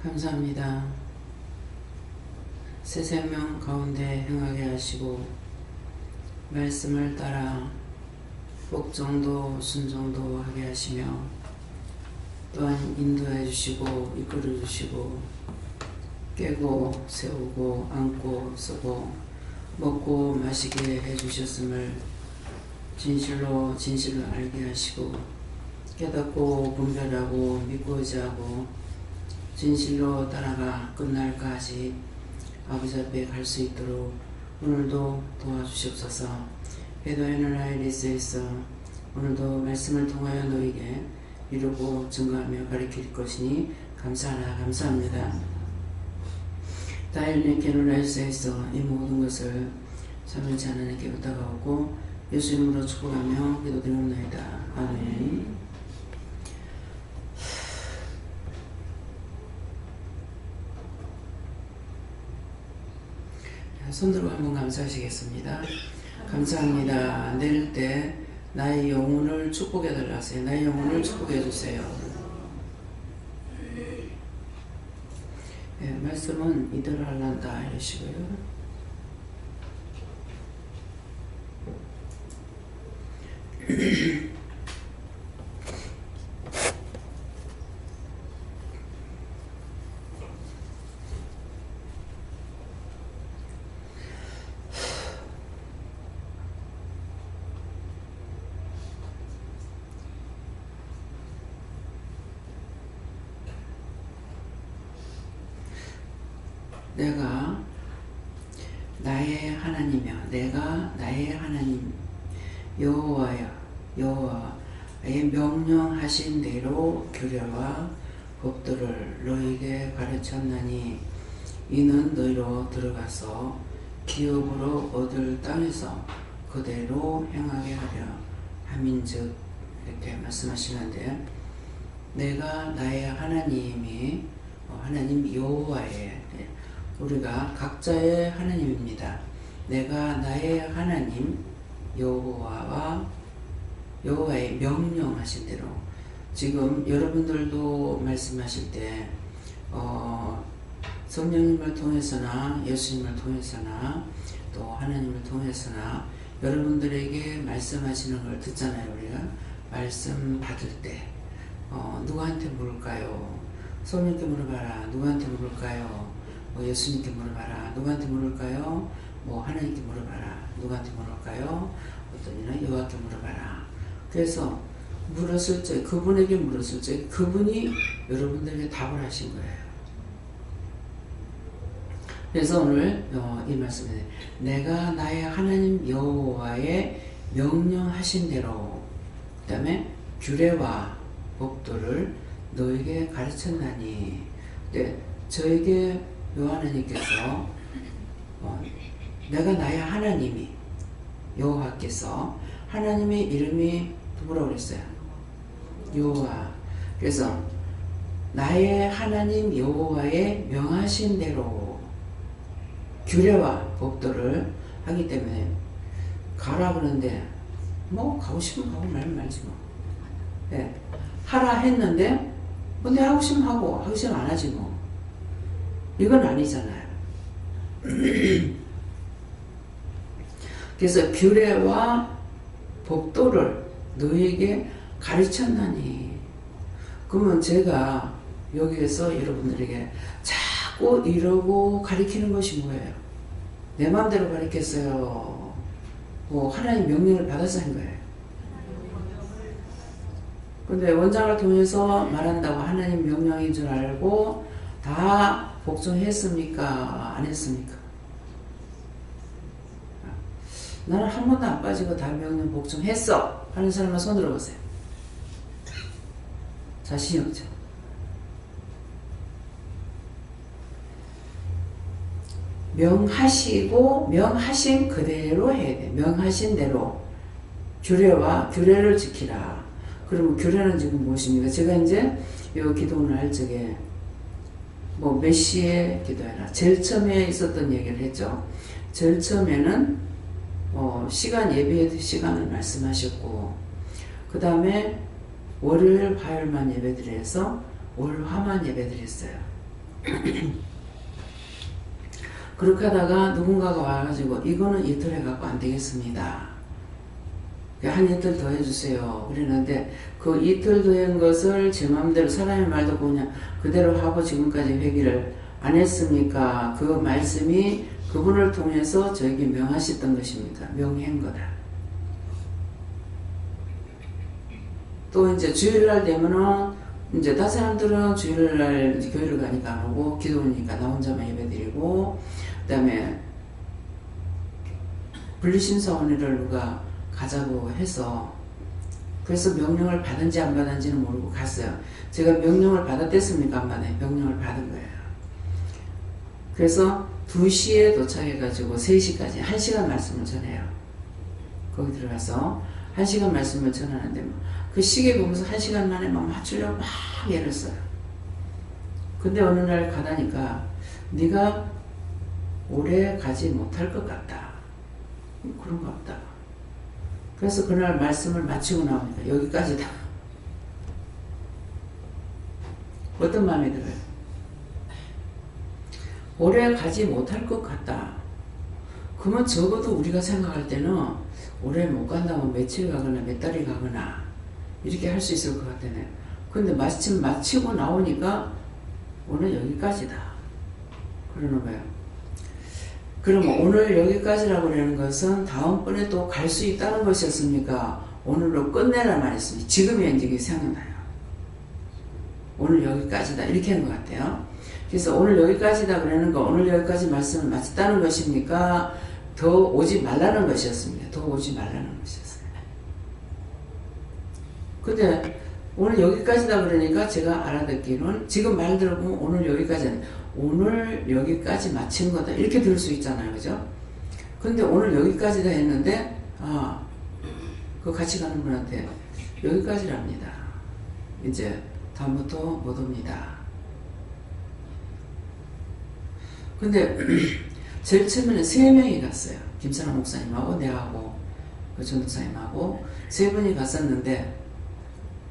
감사합니다. 새 생명 가운데 행하게 하시고 말씀을 따라 복종도 순종도 하게 하시며 또한 인도해 주시고 이끌어 주시고 깨고 세우고 안고 쓰고 먹고 마시게 해 주셨음을 진실로 알게 하시고 깨닫고 분별하고 믿고 의지하고 진실로 따라가 끝날까지 아버지 앞에 갈 수 있도록 오늘도 도와주시옵소서. 기도의 나라의 리스에서 오늘도 말씀을 통하여 너에게 이루고 증거하며 가르칠 것이니 감사하라 감사합니다. 다일의 게노라이스에서 이 모든 것을 참을치 하나님께 부탁하고 예수님으로 축복하며 기도드리옵나이다. 아멘. 손들고 한번 감사하시겠습니다. 감사합니다. 내릴 때 나의 영혼을 축복해 달라 하세요. 나의 영혼을 축복해 주세요. 네, 말씀은 이대로 할란다 이러시고요. 내가 나의 하나님이여, 내가 나의 하나님 여호와여, 여호와의 명령하신 대로 규례와 법도를 너에게 가르쳤나니 이는 너희로 들어가서 기업으로 얻을 땅에서 그대로 행하게 하려 함인즉, 이렇게 말씀하시는데, 내가 나의 하나님이 하나님 여호와의, 우리가 각자의 하나님입니다. 내가 나의 하나님 여호와의 명령하신 대로, 지금 여러분들도 말씀하실 때 성령님을 통해서나 예수님을 통해서나 또 하나님을 통해서나 여러분들에게 말씀하시는 걸 듣잖아요. 우리가 말씀 받을 때 누구한테 물을까요? 성령님께 물어봐라. 누구한테 물을까요? 예수님께 물어봐라. 누구한테 물을까요? 하나님께 물어봐라. 누구한테 물을까요? 어떤 이는 여호와께 물어봐라. 그래서 물었을 때, 그분에게 물었을 때 그분이 여러분들에게 답을 하신 거예요. 그래서 오늘 이 말씀에 내가 나의 하나님 여호와의 명령하신 대로, 그 다음에 규례와 법도를 너에게 가르쳤나니, 저에게 요하나님께서 내가 나의 하나님이, 여호와께서, 하나님의 이름이 누구라고 그랬어요? 여호와. 그래서 나의 하나님 여호와의 명하신 대로 규례와 법도를 하기 때문에 가라 그러는데 가고 싶으면 가고 말면 말지 뭐. 네. 하라 했는데 내 하고 싶으면 하고 하기 싫으면 안 하지 뭐. 이건 아니잖아요. 그래서 규례와 법도를 너에게 가르쳤나니, 그러면 제가 여기에서 여러분들에게 자꾸 이러고 가르치는 것이 뭐예요? 내 마음대로 가르쳤어요? 하나님 명령을 받아서 한 거예요. 근데 원장을 통해서 말한다고 하나님 명령인 줄 알고 다 복종했습니까? 안 했습니까? 나는 한 번도 안 빠지고 다 명령 복종했어 하는 사람만 손 들어보세요. 자신이 없죠. 명하시고 명하신 그대로 해야 돼. 명하신 대로 규례를 지키라. 그러면 규례는 지금 무엇입니까? 제가 이제 이 기도를 할 적에 몇 시에 기도해라. 제일 처음에 있었던 얘기를 했죠. 제일 처음에는 예배 시간을 말씀하셨고, 그 다음에 월요일 화요일만 예배드려서 월화만 예배드렸어요. 그렇게 하다가 누군가가 와가지고 이거는 이틀 해갖고 안 되겠습니다. 한 이틀 더 해주세요. 그랬는데 그 이틀 더 한 것을 제 마음대로 사람의 말도 그냥 그대로 하고 지금까지 회개를 안 했습니까? 그 말씀이 그분을 통해서 저에게 명하셨던 것입니까? 명한 거다. 또 이제 주일날 되면은 이제 다른 사람들은 주일날 교회를 가니까 안 오고 기도니까 나 혼자만 예배드리고, 그 다음에 분리심사원회를 누가 가자고 해서, 그래서 명령을 받은지 안 받은지는 모르고 갔어요. 제가 명령을 받았댔습니까? 안 받아요? 명령을 받은 거예요. 그래서 2시에 도착해가지고 3시까지 1시간 말씀을 전해요. 거기 들어가서 1시간 말씀을 전하는데 그 시계 보면서 1시간 만에 막 맞추려고 막 애를 써요. 근데 어느 날 가다니까 네가 오래 가지 못할 것 같다. 그런 것 같다. 그래서 그날 말씀을 마치고 나오니까 여기까지다. 어떤 마음이 들어요? 오래 가지 못할 것 같다. 그러면 적어도 우리가 생각할 때는 오래 못 간다면 며칠 가거나 몇 달이 가거나 이렇게 할 수 있을 것 같다네. 근데 마침 마치고 나오니까 오늘 여기까지다. 그러는 거예요. 그럼 오늘 여기까지라고 하는 것은 다음번에 또 갈 수 있다는 것이었습니까? 오늘로 끝내라 말했습니다. 지금이 이제 생각나요. 오늘 여기까지다. 이렇게 한 것 같아요. 그래서 오늘 여기까지다 그러는 거, 오늘 여기까지 말씀을 마쳤다는 것입니까? 더 오지 말라는 것이었습니다. 더 오지 말라는 것이었어요. 근데 오늘 여기까지다 그러니까 제가 알아듣기로는 지금 말 들어보면 오늘 여기까지는 오늘 여기까지 마친 거다 이렇게 들을 수 있잖아요. 그죠? 근데 오늘 여기까지다 했는데 그 같이 가는 분한테 여기까지랍니다. 이제 다음부터 못 옵니다. 근데 제일 처음에는 3명이 갔어요. 김선아 목사님하고 내하고 그 전도사님하고 3분이 갔었는데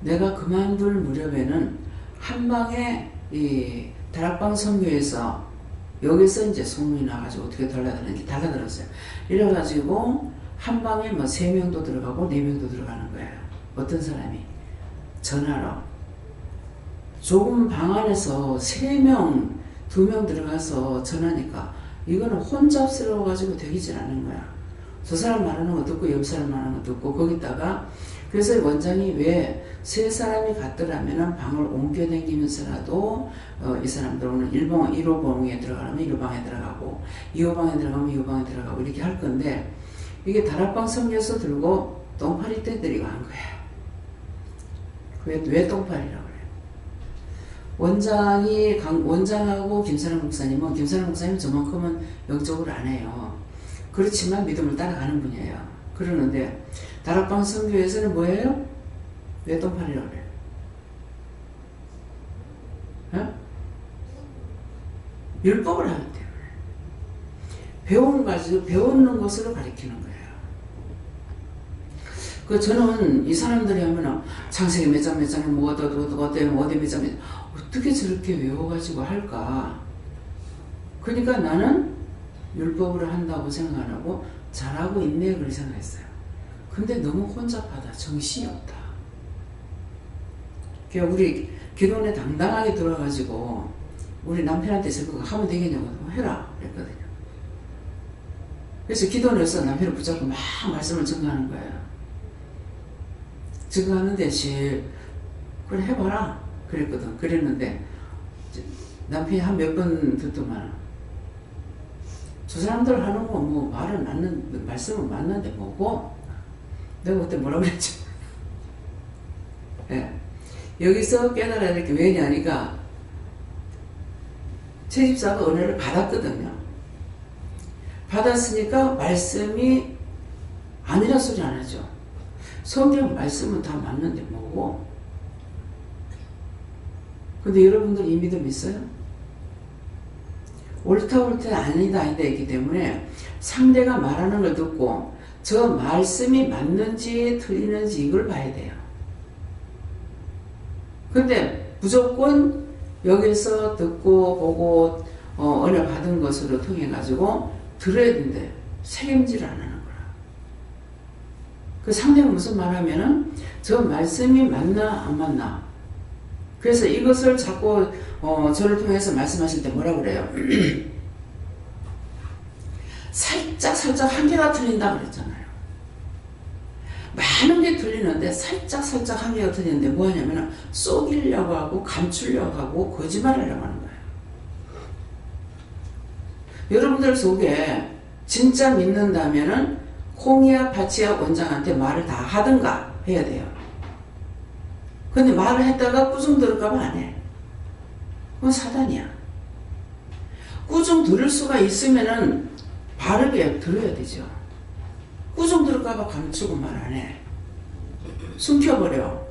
내가 그만둘 무렵에는 한방에 이 다락방 선교에서 여기서 이제 소문이 나가지고 어떻게 달라들었는지 달라들었어요. 이래가지고 한방에 뭐 3명도 들어가고 4명도 들어가는 거예요. 어떤 사람이 전화로 조금 방 안에서 3명 2명 들어가서 전화니까 이거는 혼잡스러워가지고 되기질 않는 거야. 저 사람 말하는 거 듣고 옆 사람 말하는 거 듣고 거기다가 그래서 원장이 왜 3사람이 갔더라면 방을 옮겨 다니면서라도 이 사람들 오늘 1호방에 들어가면 1호방에 들어가고 2호방에 들어가면 2호방에 들어가고 이렇게 할 건데 이게 다락방 섬겨서 들고 똥파리 떼들이고 한 거야. 왜 똥파리라고 그래요? 원장하고 김선아 목사님은 저만큼은 영적으로 안 해요. 그렇지만 믿음을 따라가는 분이에요. 그러는데 다락방 선교에서는 뭐예요? 왜 똥파리라고 그래요? 어? 율법을 하기 때문에 배우는 것으로 가리키는 거예요. 저는 이 사람들이 하면 창세기 몇 장에 뭐 어디 몇 장에 어떻게 저렇게 외워가지고 할까? 그러니까 나는 율법으로 한다고 생각 안 하고 잘하고 있네 그렇게 생각했어요. 근데 너무 혼잡하다. 정신이 없다. 그러니까 우리 기도원에 당당하게 들어와가지고 우리 남편한테 그거 하면 되겠냐고 해라 그랬거든요. 그래서 기도원에서 남편을 붙잡고 막 말씀을 증거하는 거예요. 증거하는 대신 그래 해봐라 그랬거든. 그랬는데 남편이 한 몇 번 듣더만 저 사람들 하는 거 뭐 말씀은 맞는데 뭐고 내가 그때 뭐라 그랬지? 예. 여기서 깨달아야 될 게 왜냐니까 제 집사가 은혜를 받았거든요. 받았으니까 말씀이 아니란 소리 안 하죠. 성경 말씀은 다 맞는데 뭐고? 근데 여러분들 이 믿음 있어요? 옳다 아니다 했기 때문에 상대가 말하는 걸 듣고 저 말씀이 맞는지 틀리는지 이걸 봐야 돼요. 근데 무조건 여기서 듣고 보고 은혜 받은 것으로 통해 가지고 들어야 된대. 책임질 안 하는 거야. 그 상대가 무슨 말하면은 저 말씀이 맞나 안 맞나. 그래서 이것을 자꾸 저를 통해서 말씀하실 때 뭐라 그래요? 살짝 한계가 틀린다 그랬잖아요. 많은 게 틀리는데 살짝 한계가 틀리는데 뭐 하냐면 속이려고 하고 감추려고 하고 거짓말하려고 하는 거예요. 여러분들 속에 진짜 믿는다면은 콩이야 파치야 원장한테 말을 다 하든가 해야 돼요. 근데 말을 했다가 꾸중 들을까봐 안 해. 그건 사단이야. 꾸중 들을 수가 있으면은 바르게 들어야 되죠. 꾸중 들을까봐 감추고 말 안 해. 숨겨버려.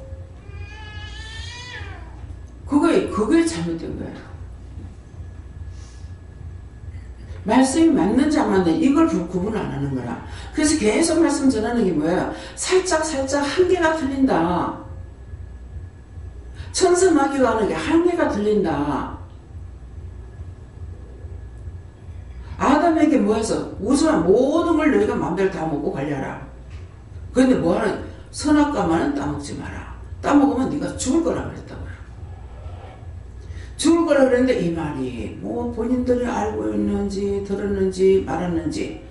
그거에 잘못된 거예요. 말씀이 맞는지 안 맞는지 이걸 구분 안 하는 거라. 그래서 계속 말씀 전하는 게 뭐예요? 살짝 한계가 틀린다. 천선하기가 하는 게 한계가 틀린다. 아담에게 뭐해서 우주한 모든 걸 너희가 마음대로 다 먹고 관리하라. 그런데 뭐하는 선악과만은 따먹지 마라. 따먹으면 네가 죽을 거라 그랬다고요. 죽을 거라 그랬는데 이 말이 뭐 본인들이 알고 있는지 들었는지 말았는지.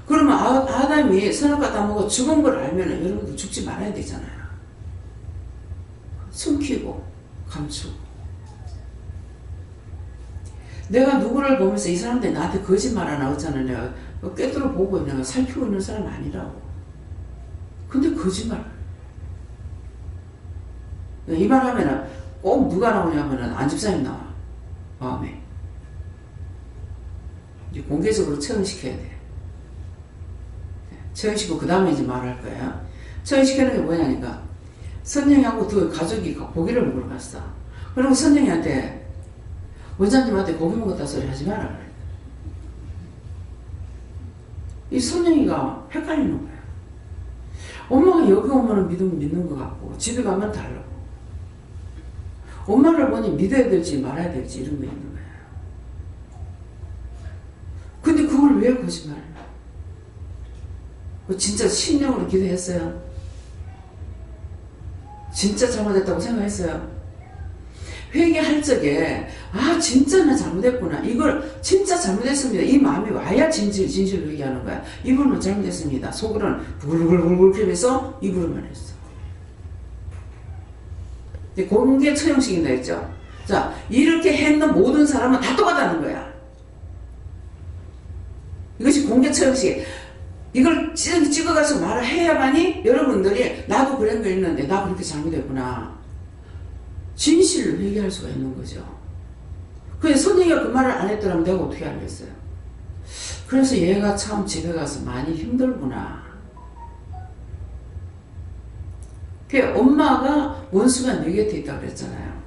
그러면 아담이 선악과 따먹어 죽은 걸 알면 여러분들 죽지 말아야 되잖아요. 숨기고 감추고. 내가 누구를 보면서 이 사람들이 나한테 거짓말 하나 하잖아. 내가 꿰뚫어 보고 내가 살피고 있는 사람 아니라고. 근데 거짓말. 이 말 하면은 꼭 누가 나오냐면은 안집사님 나와. 마음에. 이제 공개적으로 처형시켜야 돼. 처형시키고 그 다음에 이제 말할 거야. 처형시키는 게 뭐냐니까. 선생님하고 두 가족이 고기를 먹으러 갔어. 그리고 선생님한테 원장님한테 고기 먹었다 소리 하지 마라 그래. 이 선생이가 헷갈리는 거야. 엄마가 여기 오면 믿는 것 같고 집에 가면 달라고. 엄마를 보니 믿어야 될지 말아야 될지 이런 거 있는 거야. 근데 그걸 왜 거짓말을 해? 진짜 신령으로 기도했어요? 진짜 잘못했다고 생각했어요? 회개할 적에 진짜 나 잘못했구나. 이걸 진짜 잘못했습니다. 이 마음이 와야 진실로 회개하는 거야. 입으로는 잘못했습니다. 속으로는 부글부글 끓여서 입으로만 했어. 공개 처형시킨다 했죠. 자, 이렇게 했는 모든 사람은 다 똑같다는 거야. 이것이 공개 처형식. 이걸 찍어가서 말을 해야만이 여러분들이 나도 그런 거 있는데 나 그렇게 잘못했구나. 진실을 회개할 수가 있는 거죠. 근데 선생님이 그 말을 안 했더라면 내가 어떻게 알겠어요? 그래서 얘가 참 집에 가서 많이 힘들구나. 엄마가 원수가 내 곁에 있다고 그랬잖아요.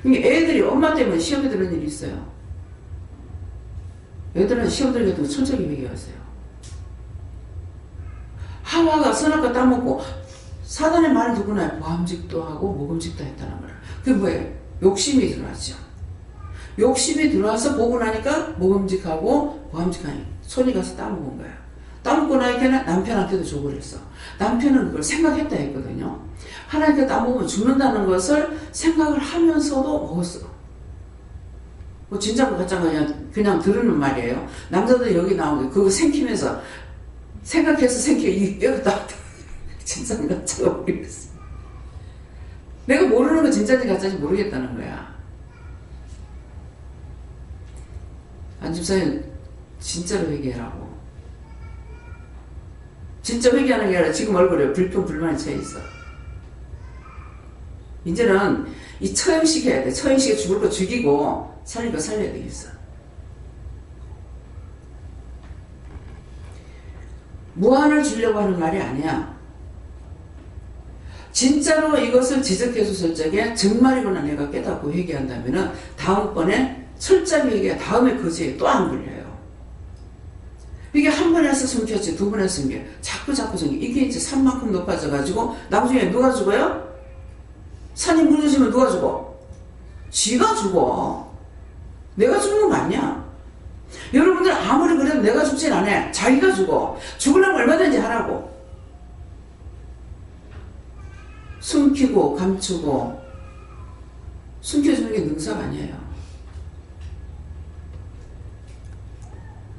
애들이 엄마 때문에 시험에 드는 일이 있어요. 애들은 시험 들게 천천히 회개하세요. 하와가 선악과 따먹고 사단의 말을 듣고 나야 보암직도 하고 모금직도 했다는 거야. 그게 뭐예요? 욕심이 들어왔죠. 욕심이 들어와서 보고 나니까 모금직하고 보암직하니 손이 가서 따먹은 거야. 따먹고 나니까 남편한테도 주고 그랬어. 남편은 그걸 생각했다 했거든요. 하나님께 따먹으면 죽는다는 것을 생각을 하면서도 먹었어. 뭐 진짜 가짜가 그냥 들으는 말이에요. 남자들 여기 나오게 그거 생기면서 생각해서 이 뼈가 딱 진짜 가짜가 모르겠어. 내가 모르는 거 진짜인지 가짜인지 모르겠다는 거야. 안집사님 진짜로 회개하라고. 진짜 회개하는 게 아니라 지금 얼굴에 불평불만이 차 있어. 이제는 이 처형식 해야 돼. 처형식에 죽을 거 죽이고 살릴 거 살려야 되겠어. 무한을 주려고 하는 말이 아니야. 진짜로 이것을 지적해 줬을 적에 정말이구나 내가 깨닫고 회개한다면은 다음번에 철저히 회개, 다음에 거지에 또 안 걸려요. 이게 한 번 해서 숨겼지, 두 번 해서 숨겨. 자꾸 숨겨. 이게 이제 산만큼 높아져가지고 나중에 누가 죽어요? 산이 무너지면 누가 죽어? 지가 죽어. 내가 죽는 거 아니야. 여러분들 아무리 그래도 내가 죽진 않아. 자기가 죽어. 죽으려면 얼마든지 하라고. 숨기고 감추고 숨겨주는 게 능사가 아니에요.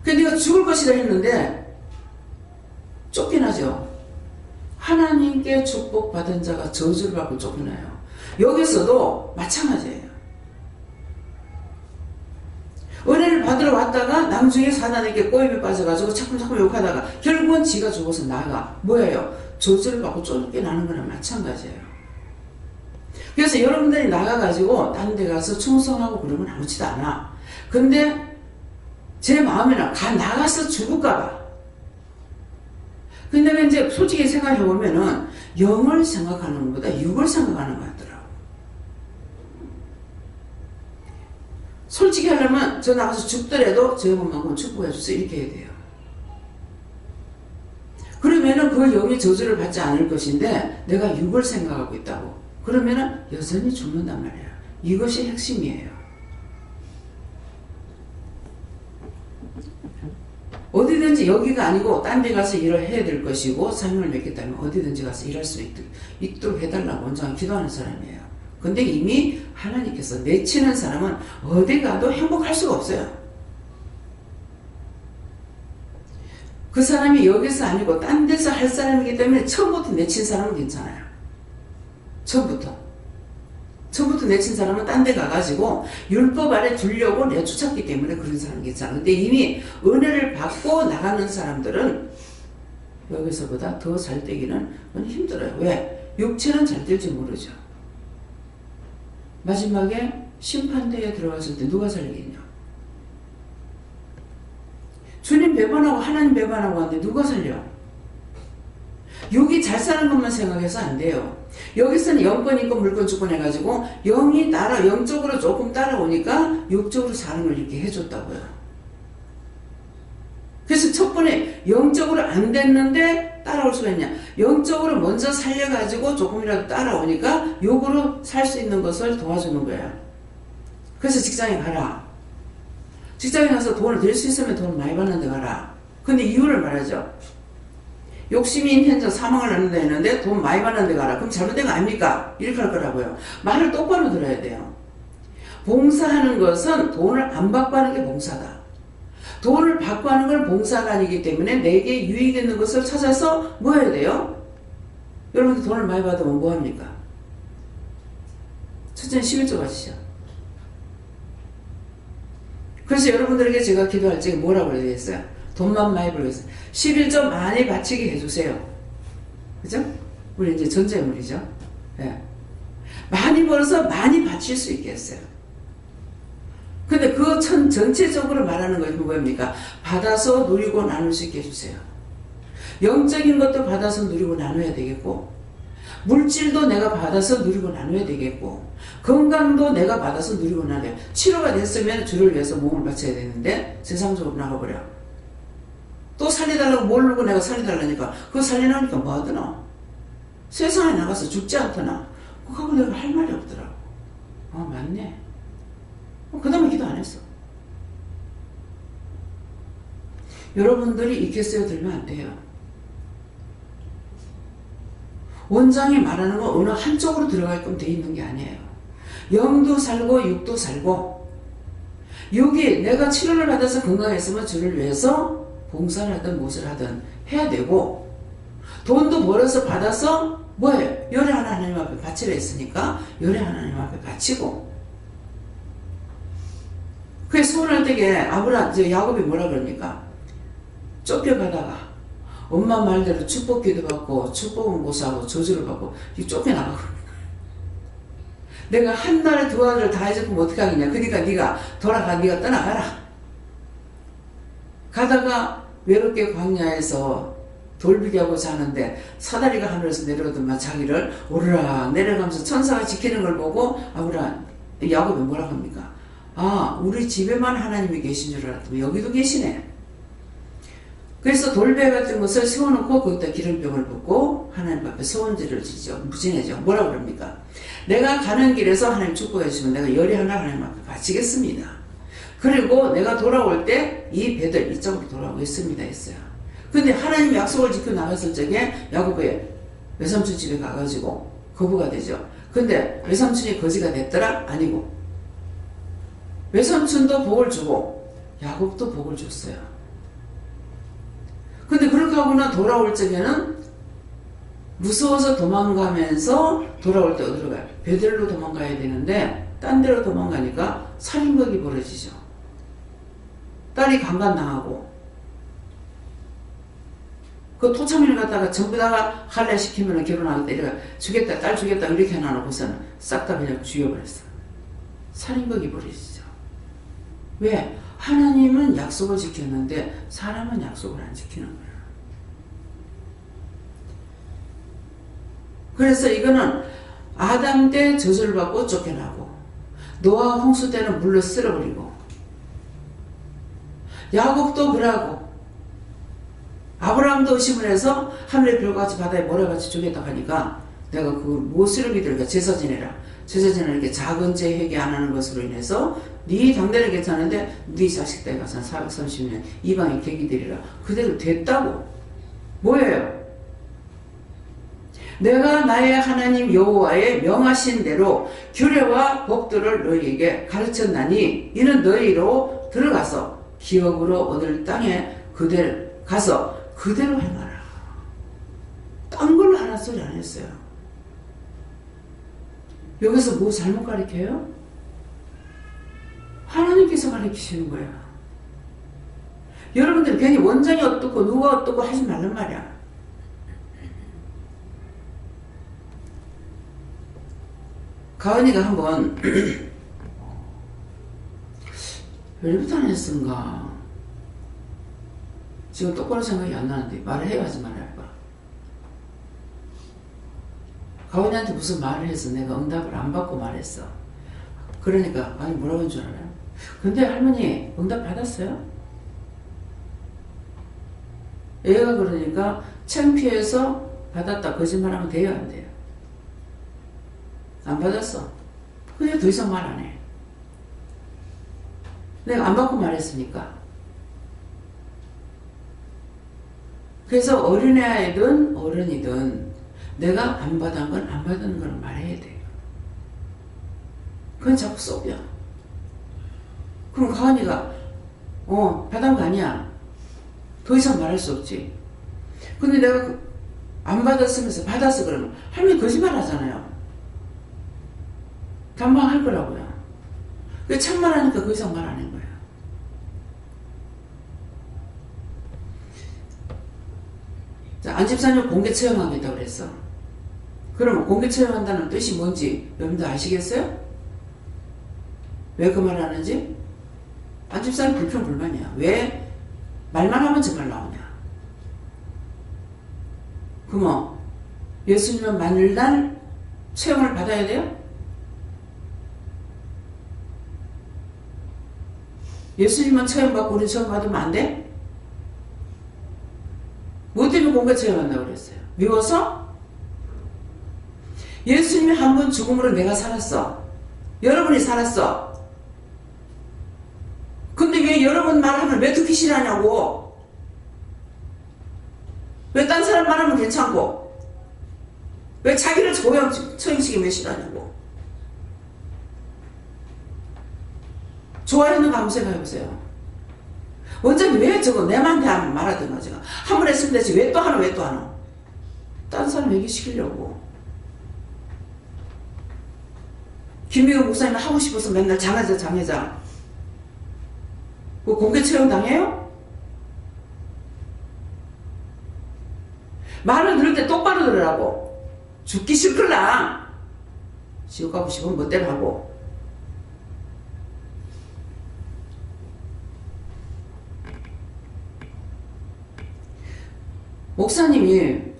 근데 네가 죽을 것이다 했는데 쫓겨나죠. 하나님께 축복받은 자가 저주를 받고 쫓겨나요. 여기서도 마찬가지예요. 은혜를 받으러 왔다가 나중에 사단에게 꼬임에 빠져가지고 자꾸자꾸 욕하다가 결국은 지가 죽어서 나가. 뭐예요? 저주를 받고 쫓겨나는 거랑 마찬가지예요. 그래서 여러분들이 나가가지고 딴 데 가서 충성하고 그러면 아무지도 않아. 근데 제 마음에는 나가서 죽을까봐. 근데 이제 솔직히 생각해보면은 영을 생각하는 것보다 육을 생각하는 것 같더라고. 솔직히 하려면 저 나가서 죽더라도 저 영만큼 축복해주세요. 이렇게 해야 돼요. 그러면은 그 영이 저주를 받지 않을 것인데 내가 육을 생각하고 있다고. 그러면은 여전히 죽는단 말이에요. 이것이 핵심이에요. 어디든지 여기가 아니고 딴 데 가서 일을 해야 될 것이고 사명을 맺겠다면 어디든지 가서 일할 수 있도록 해달라고 원장은 기도하는 사람이에요. 근데 이미 하나님께서 내치는 사람은 어디 가도 행복할 수가 없어요. 그 사람이 여기서 아니고 딴 데서 할 사람이기 때문에 처음부터 내친 사람은 괜찮아요. 처음부터 내친 사람은 딴 데 가가지고 율법 아래 두려고 내쫓았기 때문에 그런 사람이 괜찮아요. 근데 이미 은혜를 받고 나가는 사람들은 여기서보다 더 잘 되기는 힘들어요. 왜? 육체는 잘 될지 모르죠. 마지막에 심판대에 들어갔을 때 누가 살리겠냐? 주님 배반하고 하나님 배반하고 하는데 누가 살려? 육이 잘 사는 것만 생각해서 안 돼요. 여기서는 영권 있고 물권 주권 해가지고 영이 영적으로 조금 따라오니까 육적으로 사는 걸 이렇게 해줬다고요. 그래서 첫 번에 영적으로 안 됐는데 따라올 수가 있냐? 영적으로 먼저 살려가지고 조금이라도 따라오니까 육으로 살 수 있는 것을 도와주는 거예요. 그래서 직장에 가라. 직장에 가서 돈을 낼 수 있으면 돈을 많이 받는 데 가라. 근데 이유를 말하죠. 욕심이 있는 현장 사망을 하는데 했는데 돈 많이 받는 데 가라. 그럼 잘못된 거 아닙니까? 이렇게 할 거라고요. 말을 똑바로 들어야 돼요. 봉사하는 것은 돈을 안 받고 하는 게 봉사다. 돈을 받고 하는 건 봉사가 아니기 때문에 내게 유익 있는 것을 찾아서 뭐 해야 돼요? 여러분들 돈을 많이 받으면 뭐 합니까? 첫째는 11조 가시죠. 그래서 여러분들에게 제가 기도할 적에 뭐라고 얘기했어요? 돈만 많이 벌겠어요. 11조 많이 바치게 해주세요. 그죠? 우리 이제 전제물이죠. 예. 많이 벌어서 많이 바칠 수 있게 했어요. 근데 그 전체적으로 말하는 것이 뭡니까? 받아서 누리고 나눌 수 있게 해주세요. 영적인 것도 받아서 누리고 나눠야 되겠고, 물질도 내가 받아서 누리고 나눠야 되겠고, 건강도 내가 받아서 누리고 나눠야 돼요. 치료가 됐으면 주를 위해서 몸을 바쳐야 되는데 세상적으로 나가버려. 또 살려달라고 모르고 내가 살려달라니까 그거 살려나니까 뭐 하더나? 세상에 나가서 죽지 않더나? 그거 내가 할 말이 없더라고. 맞네. 그 다음에 기도 안 했어. 여러분들이 이렇게 들면 안 돼요. 원장이 말하는 건 어느 한쪽으로 들어가게끔 돼 있는 게 아니에요. 영도 살고 육도 살고, 육이 내가 치료를 받아서 건강했으면 주를 위해서 봉사를 하든 무엇을 하든 해야 되고, 돈도 벌어서 받아서 뭐예요? 열애 하나님 앞에 바치려 했으니까 열애 하나님 앞에 바치고. 그래서 소원할 때에 야곱이 뭐라 그럽니까? 쫓겨가다가 엄마 말대로 축복 기도 받고 축복은 못하고 저주를 받고 쫓겨나가고. 내가 한 달에 두 아들을 다 해줬으면 어떻게 하겠냐? 그러니까 네가 떠나가라. 가다가 외롭게 광야에서 돌비기하고 자는데 사다리가 하늘에서 내려오더만 자기를 오르라 내려가면서 천사가 지키는 걸 보고 야곱이 뭐라 합니까? 우리 집에만 하나님이 계신 줄 알았더니 여기도 계시네. 그래서 돌배 같은 것을 세워놓고 거기다 기름병을 붓고 하나님 앞에 소원제를 지죠. 무진해죠. 뭐라 그럽니까? 내가 가는 길에서 하나님 축복해 주시면 내가 열이 하나 하나님 앞에 바치겠습니다. 그리고 내가 돌아올 때 이 배들 이쪽으로 돌아오겠습니다 했어요. 근데 하나님 약속을 지켜 나갔을 적에 야곱의 외삼촌 집에 가가지고 거부가 되죠. 근데 외삼촌이 거지가 됐더라? 아니고 외삼촌도 복을 주고 야곱도 복을 줬어요. 근데 그렇게 하고나 돌아올 적에는 무서워서 도망가면서 돌아올 때 어디로 가요? 베들로 도망가야 되는데 딴 데로 도망가니까 살인극이 벌어지죠. 딸이 강간당하고 그 토참이를 갖다가 전부 다 할례시키면 결혼하겠다 이래가 주겠다 딸 주겠다 이렇게 해놔놓고서는 싹 다 그냥 죽여버렸어. 살인극이 벌어지죠. 왜? 하나님은 약속을 지켰는데 사람은 약속을 안 지키는 거예요. 그래서 이거는 아담 때 저주를 받고 쫓겨나고 노아 홍수 때는 물로 쓸어버리고 야곱도 그러고 아브라함도 의심을 해서 하늘의 별같이 바다에 모래같이 죽였다 하니까 내가 그걸 무엇을 믿을까? 제사 지내라. 제사 지내는 게 작은 죄 회개 안 하는 것으로 인해서 네 당대는 괜찮은데 네 자식 때 가서 430년 이방의 객이 되리라. 그대로 됐다고. 뭐예요? 내가 나의 하나님 여호와의 명하신 대로 규례와 법도를 너희에게 가르쳤나니 이는 너희로 들어가서 기업으로 얻을 땅에 그대로 가서 그대로 행하라. 딴 걸로 하나 소리 안 했어요. 여기서 뭐 잘못 가르쳐요? 하나님께서 가르치시는 거야. 여러분들 괜히 원장이 어떻고 누가 어떻고 하지 말란 말이야. 가은이가 한번 웰부터 안 했은가 지금 똑바로 생각이 안 나는데 말을 해야 하지 말아야 할까. 가은이한테 무슨 말을 해서 내가 응답을 안 받고 말했어. 그러니까 아니 뭐라고 한 줄 알아요? 근데 할머니 응답 받았어요? 얘가 그러니까 창피해서 받았다 거짓말하면 돼요 안 돼요? 안 받았어. 그냥 더 이상 말 안 해. 내가 안 받고 말했으니까. 그래서 어린애이든 어른이든 내가 안 받은 건 안 받은 걸 말해야 돼요. 그건 자꾸 속여. 그럼 가은이가 받은 거 아니야. 더 이상 말할 수 없지. 근데 내가 안 받았으면서 받았어 그러면 할머니 거짓말 하잖아요. 단방할 거라고요. 그 참말하니까 그 이상 말 안 한 거예요. 자, 안집사님 공개 처형하겠다고 그랬어. 그러면 공개 처형한다는 뜻이 뭔지 여러분들 아시겠어요? 왜 그 말 하는지? 안집사님 불평불만이야. 왜 말만 하면 정말 나오냐? 그럼 예수님은 만일날 처형을 받아야 돼요? 예수님은 처형받고 우리 처형받으면 안 돼? 뭐 때문에 공개 처형한다고 그랬어요? 미워서? 예수님이 한 번 죽음으로 내가 살았어. 여러분이 살았어. 근데 왜 여러분 말하면 왜 듣기 싫어하냐고. 왜 딴 사람 말하면 괜찮고 왜 자기를 처형시키면 싫어하냐고. 좋아하는 거 한번 생각해보세요. 원장님 왜 저거 내한테 말하던 거지? 한 번 했으면 되지 왜 또 하노 왜 또 하노? 딴 사람 얘기시키려고. 김미호 목사님 하고 싶어서 맨날 장애자 그 공개 처형 당해요? 말을 들을 때 똑바로 들으라고. 죽기 싫걸라. 지옥 가고 싶으면 멋대로 하고. 목사님이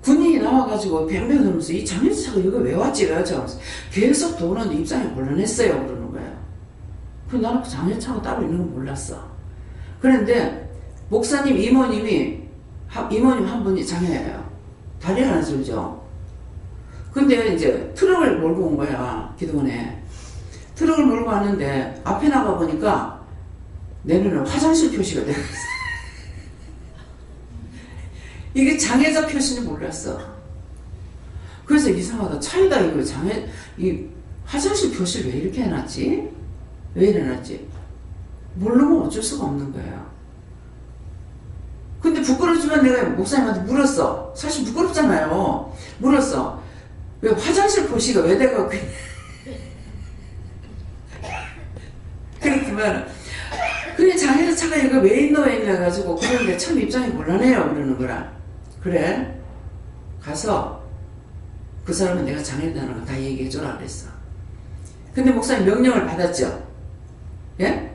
군인이 나와가지고 뱅뱅 돌면서 이 장애차가 여기 왜 왔지 하면서 계속 도는데 입장이 곤란했어요 그러는 거예요. 나는 그 장애차가 따로 있는 건 몰랐어. 그런데 목사님 이모님 한 분이 장애예요. 다리를 하나 줄죠. 근데 이제 트럭을 몰고 온 거야, 기도원에. 트럭을 몰고 왔는데 앞에 나가 보니까 내 눈에 화장실 표시가 돼 있어. 이게 장애자 표시는 몰랐어. 그래서 이상하다. 차에다 이거 이 화장실 표시를 왜 이렇게 해놨지? 왜 이래놨지? 모르면 어쩔 수가 없는 거예요. 근데 부끄러지만 내가 목사님한테 물었어. 사실 부끄럽잖아요. 물었어. 왜 화장실 표시가 왜 돼갖고 그렇지만 그래 장애자 차가 이거 왜 있노 해가지고 그런데 참 입장이 곤란해요 그러는 거라. 그래 가서 그 사람은 내가 장애자라는 거 다 얘기해줘라 그랬어. 근데 목사님 명령을 받았죠. 예?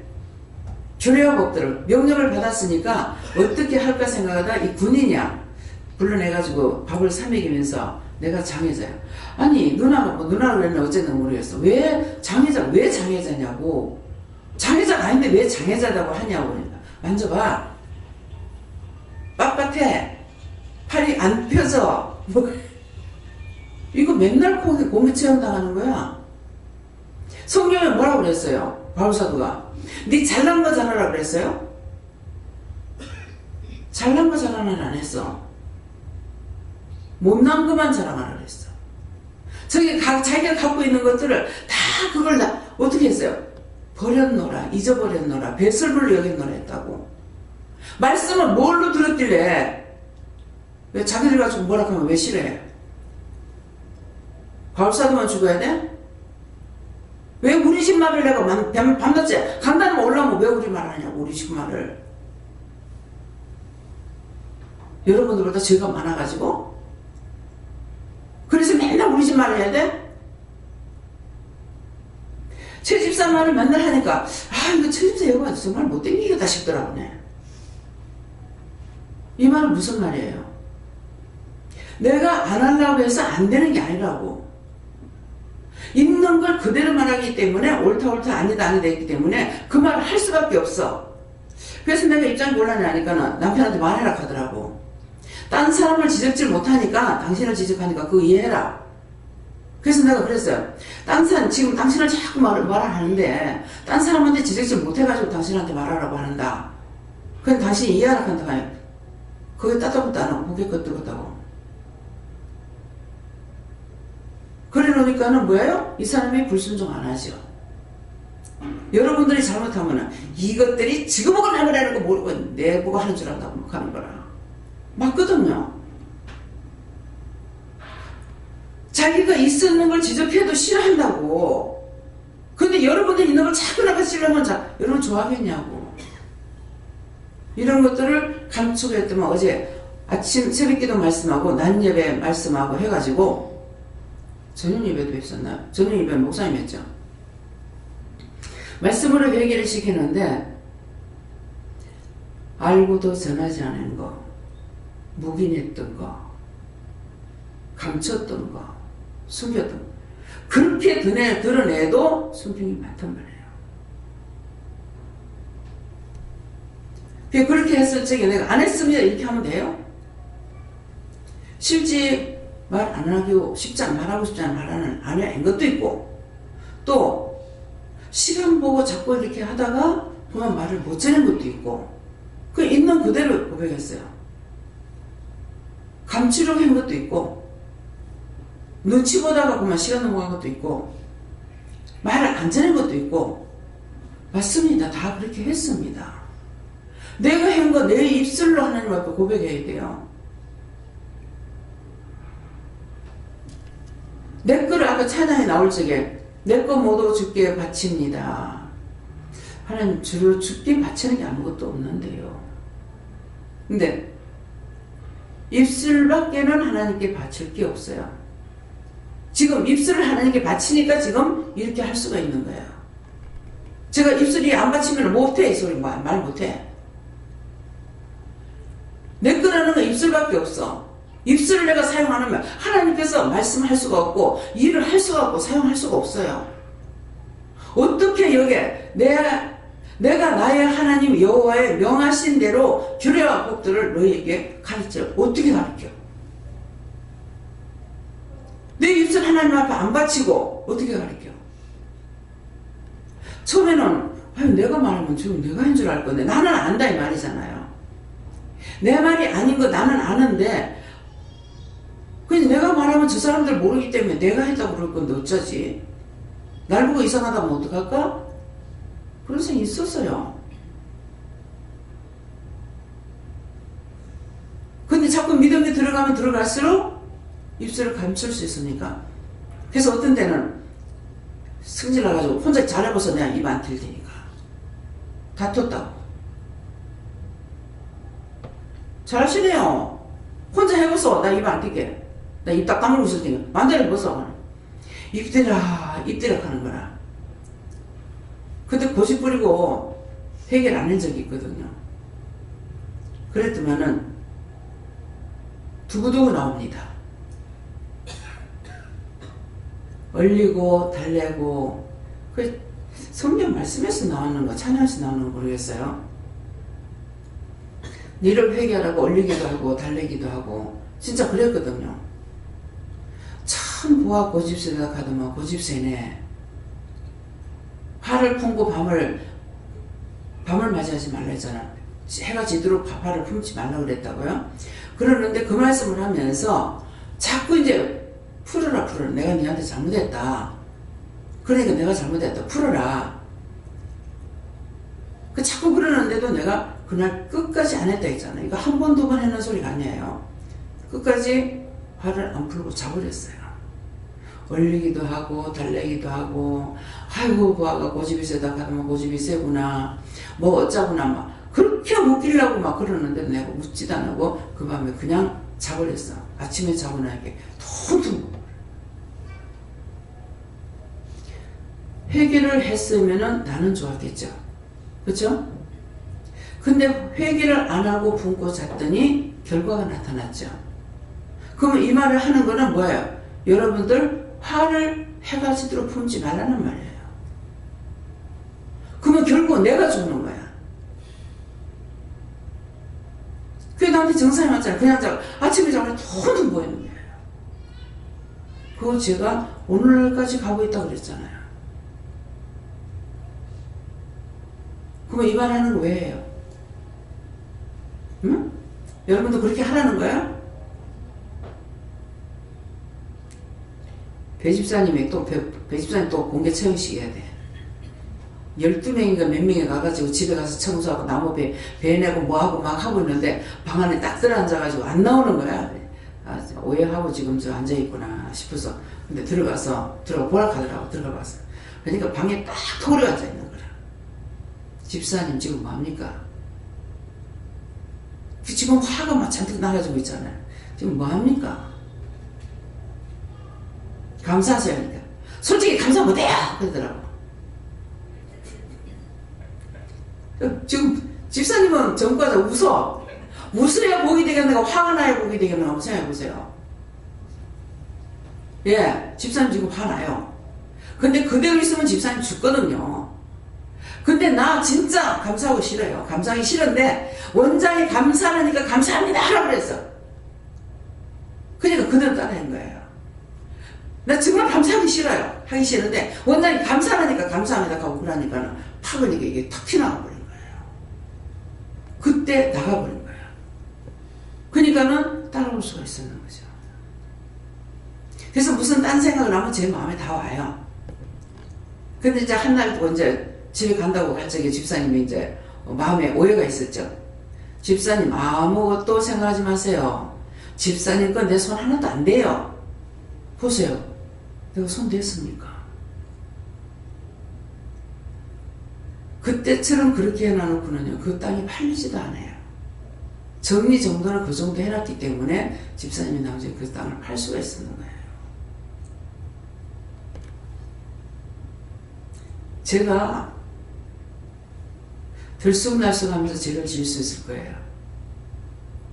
교례와 법들을 명령을 받았으니까 어떻게 할까 생각하다 이 군인이야 불러내가지고 밥을 사 먹이면서 내가 장애자야. 아니 누나가 그랬나 어쨌든 모르겠어. 왜 장애자냐고. 장애자가 아닌데 왜 장애자라고 하냐고. 그러니까 만져봐. 빳빳해. 팔이 안 펴져. 이거 맨날 공개 체험 당하는 거야. 성경에 뭐라고 그랬어요? 바울사도가 네 잘난 거 잘하라 그랬어요? 잘난 거 잘하라는 안 했어. 못난 것만 자랑하라 그랬어. 자기가 갖고 있는 것들을 다 그걸 다 어떻게 했어요? 버렸노라, 잊어버렸노라, 배설물로 여겼노라 했다고. 말씀을 뭘로 들었길래 왜 자기들 가지고 뭐라 하면 왜 싫어해? 바울사도만 죽어야 돼? 왜 우리 집 말을 내가 밤낮에 강단에 올라오면 왜 우리 말 하냐고. 우리 집 말을. 여러분들보다 죄가 많아가지고 그래서 맨날 우리 집 말을 해야 돼? 제 집사 말을 맨날 하니까 이거 제 집사 여가 정말 못 땡기겠다 싶더라고. 이 말은 무슨 말이에요? 내가 안 하려고 해서 안 되는 게 아니라고. 있는 걸 그대로 말하기 때문에 옳다 아니다 했기 때문에 그 말을 할 수밖에 없어. 그래서 내가 입장이 곤란하니까 남편한테 말해라 하더라고. 딴 사람을 지적질 못하니까 당신을 지적하니까 그거 이해해라. 그래서 내가 그랬어요. 지금 당신을 자꾸 말하는데 딴 사람한테 지적질 못해가지고 당신한테 말하라고 하는다. 그럼 당신이 이해하라 한다. 그게 따뜻하다 안 하고 고개 끄덕끄덕하고. 그래 놓으니까는 뭐예요? 이 사람이 불순종 안 하죠. 여러분들이 잘못하면은 이것들이 지금먹을 하느라는 거 모르고 내보고 하는 줄 안다고 하는 거라. 맞거든요. 자기가 있었는 걸 지적해도 싫어한다고. 근데 여러분들이 있는 걸 자꾸 나가시려면 여러분 좋아하겠냐고. 이런 것들을 감축했더만 어제 아침 새벽기도 말씀하고 낮 예배 말씀하고 해가지고 저녁 예배도 했었나? 저녁 예배 목사님 했죠. 말씀으로 회개를 시키는데 알고도 전하지 않은 거, 묵인했던 거, 감췄던 거, 숨겼던 거, 그렇게 드러내도 순종이 많단 말이에요. 그렇게 했을 적에 내가 안 했습니다 이렇게 하면 돼요? 실제 말 안 하고 싶지 않은 말하고 싶지 않은 말하는 안 한 것도 있고 또 시간 보고 자꾸 이렇게 하다가 보면 말을 못 전한 것도 있고 그 있는 그대로 고백했어요. 감추려고 한 것도 있고 눈치 보다가 그만 시간 넘어간 것도 있고 말을 안 전한 것도 있고 맞습니다. 다 그렇게 했습니다. 내가 한 거 내 입술로 하나님 앞에 고백해야 돼요. 내 거를 아까 찬양에 나올 적에 내 거 모두 주께 바칩니다. 하나님 주로 주께 바치는 게 아무것도 없는데요. 근데 입술밖에는 하나님께 바칠 게 없어요. 지금 입술을 하나님께 바치니까 지금 이렇게 할 수가 있는 거예요. 제가 입술이 안 바치면 못해 이 소리 말 못해. 내 거라는 건 입술밖에 없어. 입술을 내가 사용하면 하나님께서 말씀할 수가 없고 일을 할 수가 없고 사용할 수가 없어요. 어떻게 여기에 내가 나의 하나님 여호와의 명하신 대로 규례와 법들을 너희에게 가르쳐. 어떻게 가르쳐? 내 입술 하나님 앞에 안 바치고 어떻게 가르쳐? 처음에는 아유, 내가 말하면 지금 내가 한 줄 알 건데 나는 안다 이 말이잖아요. 내 말이 아닌 거 나는 아는데 근데 내가 말하면 저 사람들 모르기 때문에 내가 했다고 그럴 건데 어쩌지? 날 보고 이상하다면 어떡할까? 그런 생각이 있었어요. 근데 자꾸 믿음이 들어가면 들어갈수록 입술을 감출 수 있으니까. 그래서 어떤 때는 승질 나가지고 혼자 잘해봐서 내가 입 안 튈 테니까. 다퉜다고. 잘하시네요. 혼자 해봐서 나 입 안 뛸게. 나 입 딱 다물고 있을 테니까. 만들어 해봐서. 입 떼라, 입 떼라 하는 거라. 그때 고집 부리고 해결 안 한 적이 있거든요. 그랬더만은 두고두고 나옵니다. 얼리고 달래고 그 성경 말씀에서 나오는 거 찬양에서 나오는 거 모르겠어요. 니를 회개하라고 얼리기도 하고 달래기도 하고 진짜 그랬거든요. 참 보아 고집세다 가더만 고집세네. 화를 품고 밤을 맞이하지 말라 했잖아. 해가 지도록 화를 품지 말라고 그랬다고요. 그러는데 그 말씀을 하면서 자꾸 이제 풀어라 내가 니한테 잘못했다. 그러니까 내가 잘못했다 풀어라. 그 자꾸 그러는데도 내가 그날 끝까지 안 했다 했잖아. 이거 한 번 두 번 했는 소리가 아니에요. 끝까지 화를 안 풀고 자버렸어요. 얼리기도 하고 달래기도 하고 아이고 그 아가 고집이 세다 하더만 고집이 세구나 뭐 어쩌구나 막 그렇게 웃기려고 막 그러는데 내가 웃지도 안 하고 그 밤에 그냥 자버렸어. 아침에 자고 나게 퉁퉁. 회개를 했으면은 나는 좋았겠죠. 그쵸? 근데 회개를 안 하고 굶고 잤더니 결과가 나타났죠. 그러면 이 말을 하는 거는 뭐예요? 여러분들 화를 해가 지도록 품지 말라는 말이에요. 그러면 결국 내가 죽는 거야. 그게 나한테 정상이 맞잖아요. 그냥 자고 아침에 자고 톤 보이는 거예요. 그거 제가 오늘까지 가고 있다고 그랬잖아요. 그러면 이 말 하는 거 왜 해요? 응? 여러분도 그렇게 하라는 거야? 배집사님이 배집사님 또 공개 채용식 해야 돼. 12명인가 몇 명이 가가지고 집에 가서 청소하고 나무 베내고 뭐하고 막 하고 있는데 방 안에 딱 들어앉아가지고 안 나오는 거야. 아, 오해하고 지금 저 앉아있구나 싶어서. 근데 들어가 보라 하더라고. 들어가 봤어. 그러니까 방에 딱 털이 앉아있는 거야. 집사님 지금 뭐합니까? 지금 화가 막 잔뜩 나가지고 있잖아요. 지금 뭐합니까? 감사하세요 하니까 솔직히 감사 못해요 그러더라고. 지금 집사님은 전과자 웃어야 복이 되겠는가 화가 나야 복이 되겠는가 한번 생각해보세요. 예, 집사님 지금 화나요. 근데 그대로 있으면 집사님 죽거든요. 근데 나 진짜 감사하고 싫어요. 감사하기 싫은데 원장이 감사하니까 감사합니다 하라고 그랬어. 그러니까 그대로 따라한 거예요. 나 정말 감사하기 싫어요. 하기 싫은데 원장이 감사하니까 감사합니다 하고 그러니까는 파그니까 이게 탁 튀어나가버린 거예요. 그때 나가버린 거예요. 그러니까는 따라올 수가 있었는 거죠. 그래서 무슨 딴 생각을 하면 제 마음에 다 와요. 근데 이제 한날 또 이제 집에 간다고 할 적에 집사님이 이제 마음에 오해가 있었죠. 집사님 아무것도 생각하지 마세요. 집사님 건 내 손 하나도 안 돼요. 보세요. 내가 손 댔습니까? 그때처럼 그렇게 해놔놓고는요, 그 땅이 팔리지도 않아요. 정리정돈을 그 정도 해놨기 때문에 집사님이 나중에 그 땅을 팔 수가 있었는 거예요. 제가 들쑥날쑥하면서 죄를 지을 수 있을 거예요.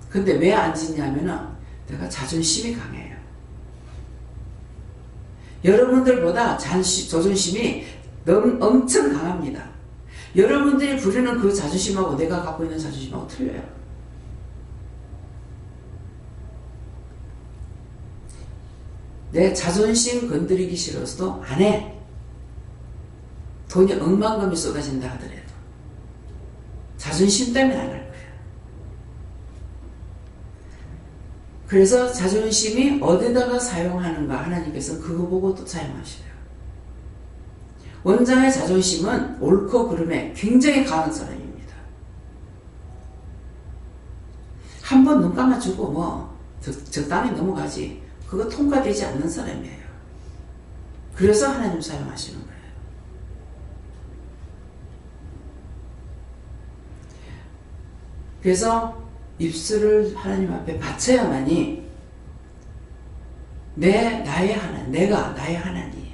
근데 왜 안 짓냐면은 내가 자존심이 강해요. 여러분들보다 자존심이 엄청 강합니다. 여러분들이 부르는 그 자존심하고 내가 갖고 있는 자존심하고 틀려요. 내 자존심 건드리기 싫어서도 안 해. 돈이 억만금이 쏟아진다 하더라도 자존심 때문에 안 할 거야. 그래서 자존심이 어디다가 사용하는가 하나님께서 그거 보고 또 사용하셔요. 원장의 자존심은 옳고 그름에 굉장히 강한 사람입니다. 한번 눈 감아주고 뭐 적당히 넘어가지 그거 통과되지 않는 사람이에요. 그래서 하나님 사용하시는 거예요. 그래서 입술을 하나님 앞에 바쳐야만이 나의 하나님, 내가 나의 하나님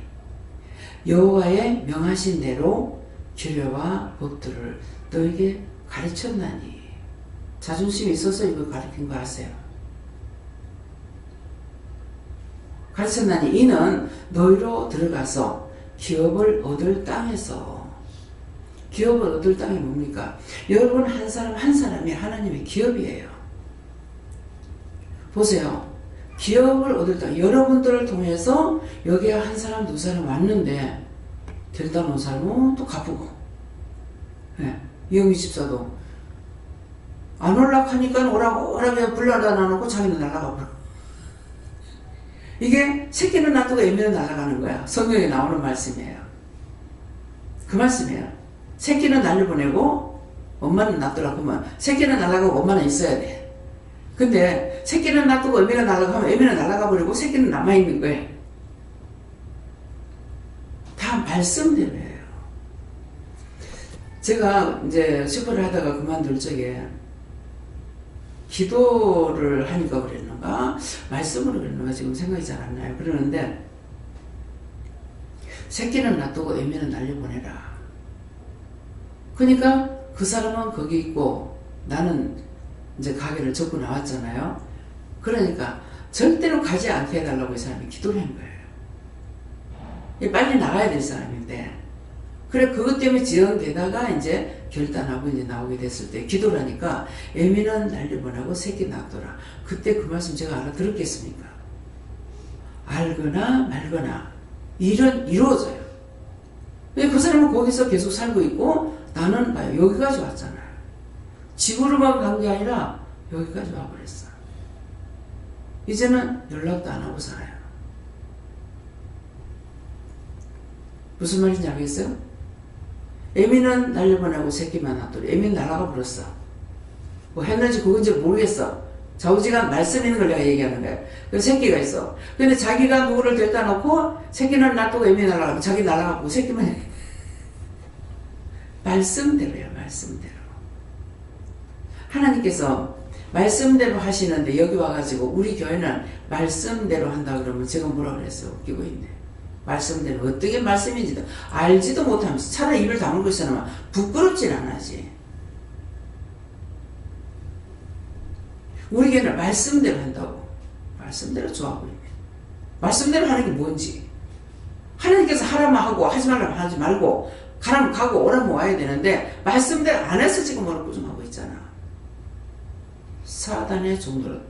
여호와의 명하신 대로 규례와 법들을 너에게 가르쳤나니. 자존심이 있어서 이걸 가르친 거 아세요? 가르쳤나니 이는 너희로 들어가서 기업을 얻을 땅에서. 기업을 얻을 땅이 뭡니까? 여러분 한 사람 한 사람이 하나님의 기업이에요. 보세요. 기업을 얻을 땅. 여러분들을 통해서 여기에 한 사람 두 사람 왔는데 데려다 놓은 사람은 또 갚고. 네. 이영희 집사도 안 올라고 하니까 오라고 불러다 놔놓고 자기는 날아가 버려. 이게 새끼는 놔두고 애미는 날아가는 거야. 성경에 나오는 말씀이에요. 그 말씀이에요. 새끼는 날려보내고 엄마는 놔두라 그러면 새끼는 날아가고 엄마는 있어야 돼. 근데 새끼는 놔두고 애미가 날아가면 애미는 날아가 버리고 새끼는 남아있는 거예요. 다 말씀대로예요. 제가 이제 슈퍼를 하다가 그만둘 적에 기도를 하니까 그랬는가 말씀으로 그랬는가 지금 생각이 잘 안 나요. 그러는데 새끼는 놔두고 애미는 날려보내라. 그러니까 그 사람은 거기 있고 나는 이제 가게를 접고 나왔잖아요. 그러니까 절대로 가지 않게 해달라고 이 사람이 기도를 한 거예요. 빨리 나가야 될 사람인데 그래 그것 때문에 지연되다가 이제 결단하고 이제 나오게 됐을 때 기도를 하니까 애미는 날려보내고 새끼 놔둬라. 그때 그 말씀 제가 알아들었겠습니까? 알거나 말거나 일은 이루어져요. 그 사람은 거기서 계속 살고 있고 나는 여기까지 왔잖아요. 집으로만 간 게 아니라 여기까지 와버렸어. 이제는 연락도 안 하고 살아요. 무슨 말인지 알겠어요? 애미는 날려보내고 새끼만 놔둬. 애미는 날아가 버렸어. 뭐 했는지 그건지 모르겠어. 좌우지간 말씀 있는 걸 내가 얘기하는 거야. 그 새끼가 있어. 근데 자기가 누구를 데려다 놓고 새끼는 놔두고 애미 날아가고 자기 날아가고 새끼만 말씀대로예요. 말씀대로. 하나님께서 말씀대로 하시는데 여기 와가지고 우리 교회는 말씀대로 한다 그러면 제가 뭐라 그랬어요? 웃기고 있네. 말씀대로 어떻게 말씀인지도 알지도 못하면서 차라리 입을 다물고 있으면 부끄럽진 않아지. 우리 교회는 말씀대로 한다고. 말씀대로 좋아하고 있네. 말씀대로 하는 게 뭔지. 하나님께서 하라면 하고 하지 말라면 하지 말고 가라면 가고 오라면 와야 되는데 말씀대로 안 해서 지금 뭐라고 좀 하고 있잖아. 사단의 종들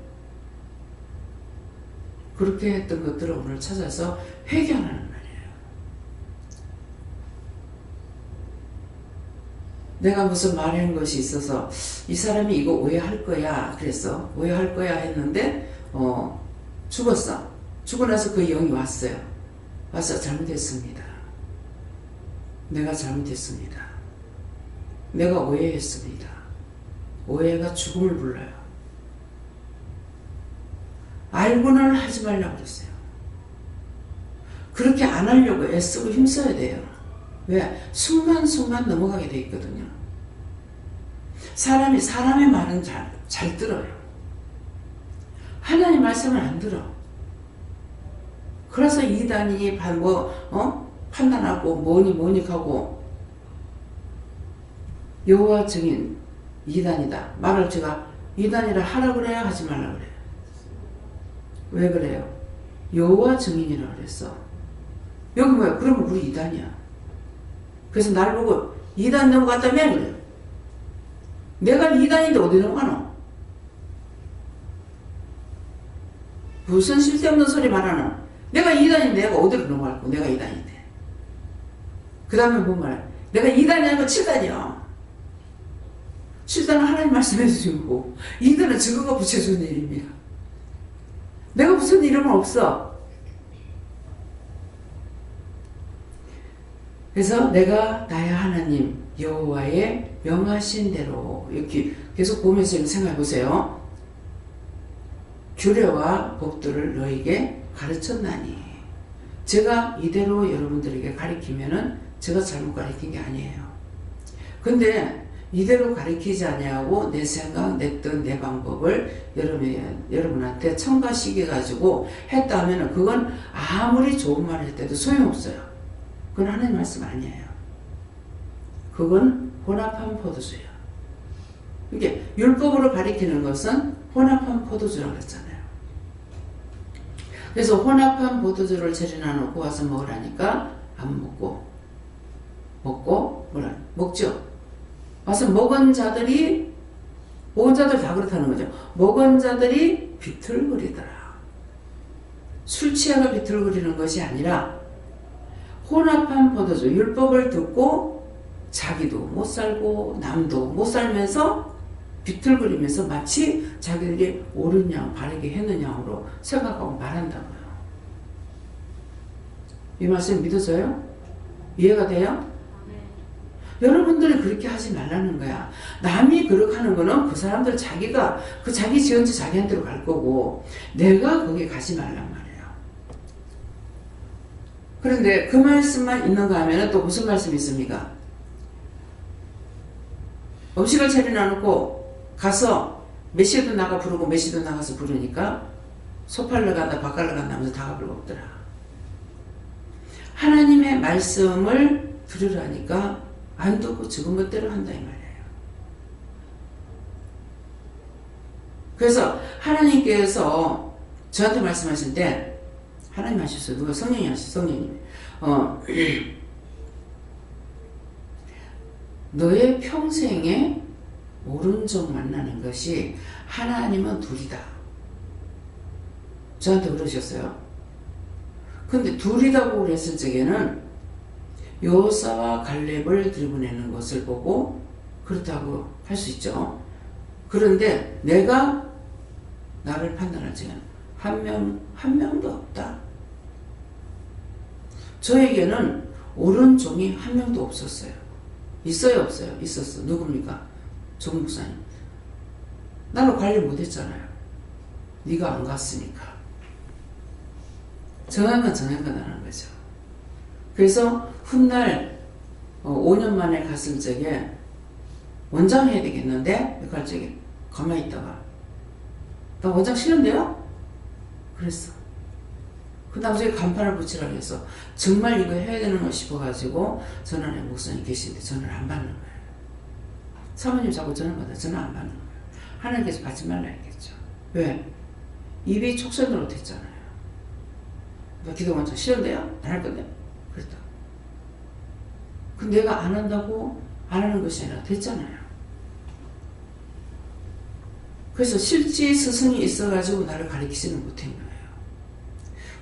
그렇게 했던 것들을 오늘 찾아서 회개하는 말이에요. 내가 무슨 말한 것이 있어서 이 사람이 이거 오해할 거야 그랬어. 오해할 거야 했는데 죽었어. 죽고 나서 그 영이 왔어요. 와서 잘못했습니다. 내가 잘못했습니다. 내가 오해했습니다. 오해가 죽음을 불러요. 알고는 하지 말라고 그랬어요. 그렇게 안 하려고 애쓰고 힘써야 돼요. 왜? 순간순간 넘어가게 돼 있거든요. 사람의 말은 잘 들어요. 하나님 말씀을 안 들어. 그래서 이단이 판단하고 뭐니 하고 여호와 증인 이단이다. 말을 제가 이단이라 하라 그래야 하지 말라 그래요. 왜 그래요? 여호와 증인이라 그랬어. 여기 뭐야? 그러면 우리 이단이야. 그래서 나를 보고 이단 넘어갔다며 그래요. 내가 이단인데 어디 넘어가노? 무슨 쓸데없는 소리 말하노? 내가 이단인데 내가 어디로 넘어갈 거? 내가 이단인데. 그 다음에 뭔 말? 내가 이단이 아니고 7단이야. 7단은 하나님 말씀해 주신 거고 2단은 증거가 붙여주는 이름이야. 내가 무슨 이름은 없어. 그래서 내가 나의 하나님 여호와의 명하신 대로 이렇게 계속 보면서 생각해 보세요. 규례와 법도를 너에게 가르쳤나니. 제가 이대로 여러분들에게 가르치면은 제가 잘못 가르친 게 아니에요. 근데 이대로 가르치지 아니하고 내 생각, 내 뜻, 내 방법을 여러분한테 첨가시켜 가지고 했다면은 그건 아무리 좋은 말을 했대도 소용없어요. 그건 하나님 말씀 아니에요. 그건 혼합한 포도주예요. 이게 율법으로 가리키는 것은 혼합한 포도주라고 그랬잖아요. 그래서 혼합한 포도주를 재려놔 놓고 와서 먹으라니까 안 먹고 먹죠. 와서 먹은 자들이 다 그렇다는 거죠. 먹은 자들이 비틀거리더라. 술 취하가 비틀거리는 것이 아니라 혼합한 포도주, 율법을 듣고 자기도 못 살고 남도 못 살면서 비틀거리면서 마치 자기들이 옳은 양, 바르게 했는 양으로 생각하고 말한다고요. 이 말씀 믿어져요? 이해가 돼요? 여러분들이 그렇게 하지 말라는 거야. 남이 그렇게 하는 거는 그 사람들 자기가 그 자기 지은지 자기한테로 갈 거고 내가 거기 가지 말란 말이에요. 그런데 그 말씀만 있는가 하면 또 무슨 말씀이 있습니까? 음식을 차려놔놓고 가서 메시도 나가 부르고 메시도 나가서 부르니까 소팔러 간다 바깔러 간다 하면서 다 가불고 없더라. 하나님의 말씀을 들으라니까 안 듣고 지금 멋대로 한다 이 말이에요. 그래서 하나님께서 저한테 말씀하실 때 하나님 하셨어요. 누가 성령이 하셨어요. 성령님. 너의 평생에 오른쪽 만나는 것이 하나님은 둘이다. 저한테 그러셨어요. 근데 둘이다고 그랬을 적에는 여호사와 갈렙을 들여보내는 것을 보고 그렇다고 할 수 있죠. 그런데 내가 나를 판단할 적에는 한 명도 없다. 저에게는 옳은 종이 한 명도 없었어요. 있어요 없어요? 있었어. 누굽니까? 정 목사님. 나는 관리 못했잖아요. 네가 안 갔으니까. 정한 건 하는 거죠. 그래서 훗날 5년 만에 갔을 적에 원장 해야 되겠는데 갈 적에 가만히 있다가 나 원장 싫은데요? 그랬어. 그 나중에 간판을 붙이라고 해서 정말 이거 해야 되는 거 싶어가지고 전화에 목사님 계시는데 전화를 안 받는 거예요. 사모님 자꾸 전화 받아 전화 안 받는 거예요. 하나님께서 받지 말라 했겠죠. 왜? 입이 촉선으로 됐잖아요. 나 기도 원장 싫은데요? 안 할 건데? 그랬다. 근데 내가 안 한다고 안 하는 것이 아니라 됐잖아요. 그래서 실제 스승이 있어가지고 나를 가르치지는 못한 거예요.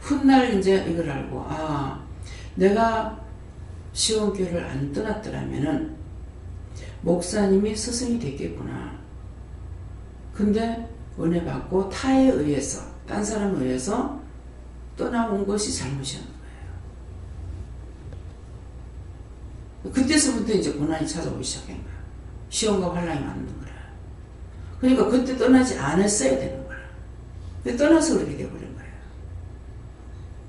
훗날 이제 이걸 알고 내가 시온교회를 안 떠났더라면은 목사님이 스승이 됐겠구나. 근데 은혜 받고 타에 의해서 딴 사람에 의해서 떠나온 것이 잘못이었는 거예요. 그때서부터 이제 고난이 찾아오기 시작한 거야. 시험과 환란이 맞는 거라. 그러니까 그때 떠나지 않았어야 되는 거야. 근데 떠나서 그렇게 돼버린 거예요.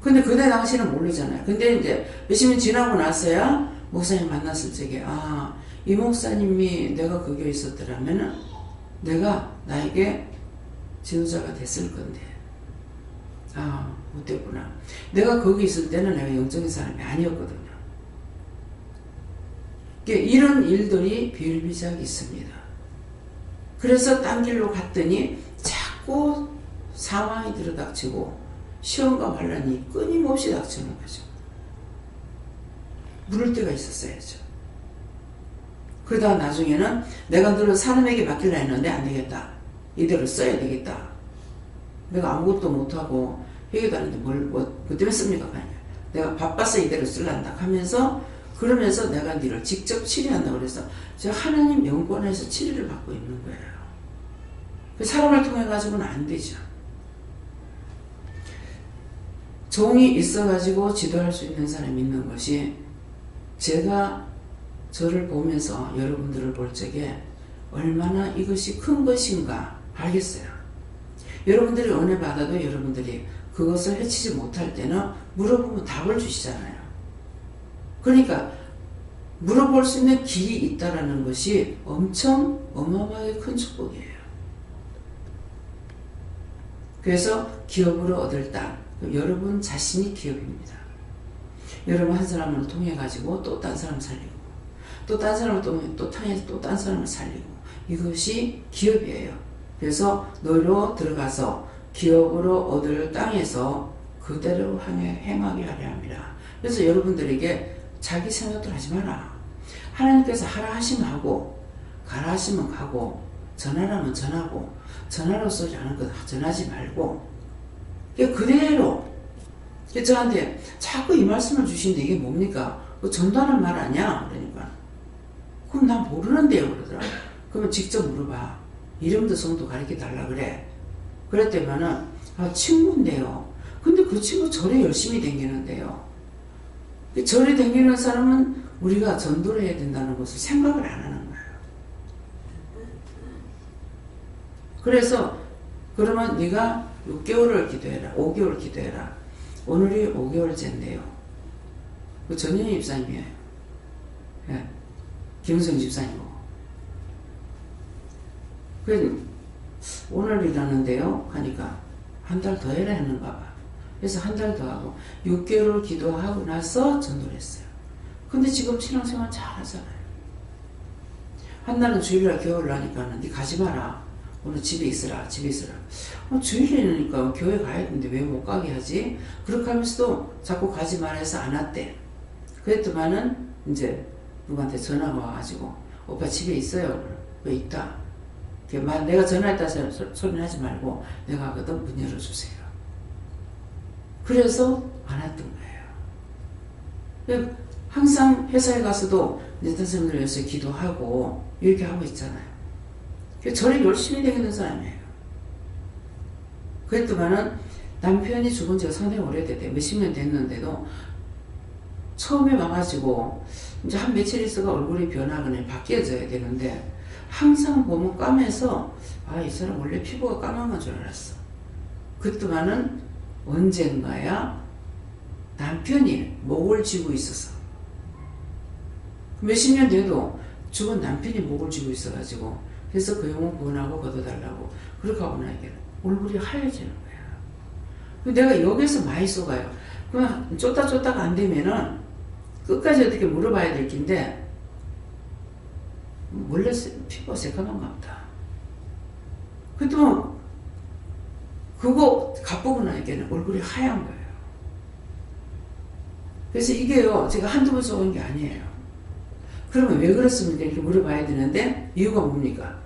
근데 그때 당시는 모르잖아요. 근데 이제 몇십 년 지나고 나서야 목사님 만났을 적에 이 목사님이 내가 그 교회에 있었더라면은 내가 나에게 지도자가 됐을 건데 못됐구나. 내가 거기 있을 때는 내가 영적인 사람이 아니었거든요. 이런 일들이 비일비재하게 있습니다. 그래서 딴 길로 갔더니 자꾸 상황이 들어닥치고 시험과 환란이 끊임없이 닥치는 거죠. 물을 때가 있었어야죠. 그러다가 나중에는 내가 너를 사람에게 맡기려 했는데 안 되겠다. 이대로 써야 되겠다. 내가 아무것도 못하고 회개도 하는데 뭐 때문에 씁니까? 내가 바빠서 이대로 쓸란다 하면서 그러면서 내가 너를 직접 치료한다고 그래서 제가 하나님 영권에서 치료를 받고 있는 거예요. 그 사람을 통해 가지고는 안 되죠. 종이 있어가지고 지도할 수 있는 사람이 있는 것이 제가 저를 보면서 여러분들을 볼 적에 얼마나 이것이 큰 것인가 알겠어요. 여러분들이 은혜 받아도 여러분들이 그것을 해치지 못할 때는 물어보면 답을 주시잖아요. 그러니까 물어볼 수 있는 길이 있다라는 것이 엄청 어마어마하게 큰 축복이에요. 그래서 기업으로 얻을 땅, 여러분 자신이 기업입니다. 여러분 한 사람을 통해 가지고 또 딴 사람 살리고 또 딴 사람을 또 통해서 또 딴 사람을 살리고 이것이 기업이에요. 그래서 너로 들어가서 기업으로 얻을 땅에서 그대로 행하게 하려 합니다. 그래서 여러분들에게 자기 생각들 하지 마라. 하나님께서 하라 하시면 하고 가라 하시면 가고 전하라면 전하고 전하라고 소리 하는 거 전하지 말고 그대로 저한테 자꾸 이 말씀을 주시는데 이게 뭡니까? 그 전도하는 말 아니야? 그러니까 그럼 난 모르는데요 그러더라. 그러면 직접 물어봐. 이름도 성도 가르쳐 달라 그래. 그랬더니만은 친구인데요. 근데 그 친구 절에 열심히 다니는데요. 절에 다니는 사람은 우리가 전도를 해야 된다는 것을 생각을 안 하는 거예요. 그래서 그러면 네가 6개월을 기도해라. 5개월 기도해라. 오늘이 5개월째인데요. 그 전현희 집사님이에요. 예. 김은성 집사님이고. 그래서 오늘이라는데요. 하니까 한 달 더 해라 했는가 봐. 그래서 한 달 더 하고 6개월을 기도하고 나서 전도를 했어요. 근데 지금 신앙생활 잘 하잖아요. 한날은 주일날 교회를 하니까는 네 가지 마라. 오늘 집에 있으라. 집에 있으라. 주일이니까 교회 가야 되는데 왜 못 가게 하지? 그렇게 하면서도 자꾸 가지 마라 해서 안 왔대. 그랬더만은 이제 누구한테 전화가 와가지고 오빠 집에 있어요. 왜 있다? 내가 전화했다 소리는 하지 말고 내가 하거든 문 열어주세요. 그래서 안 왔던 거예요. 항상 회사에 가서도 이제 선생님들 위해서 기도하고 이렇게 하고 있잖아요. 절에 열심히 다니는 사람이에요. 그랬더만은 남편이 죽은 지가 상당히 오래됐대. 몇십 년 됐는데도 처음에 와가지고 이제 한 며칠 있어가 얼굴이 변하거나 바뀌어져야 되는데 항상 보면 까매서 이 사람 원래 피부가 까만 건 줄 알았어. 그랬더만은 언젠가야 남편이 목을 쥐고 있어서 몇십 년 돼도 죽은 남편이 목을 쥐고 있어가지고 그래서 그 영혼 구원하고 걷어달라고 그렇게 하고 나니까 얼굴이 하얘지는 거야. 내가 여기서 많이 쏘가요. 그냥 쫓다가 안 되면은 끝까지 어떻게 물어봐야 될 긴데 원래 피부가 새까만가 보다. 그랬더니 그거 갚고 나니까 얼굴이 하얀 거예요. 그래서 이게요 제가 한두 번 쏘은 게 아니에요. 그러면 왜 그렇습니까? 이렇게 물어봐야 되는데 이유가 뭡니까?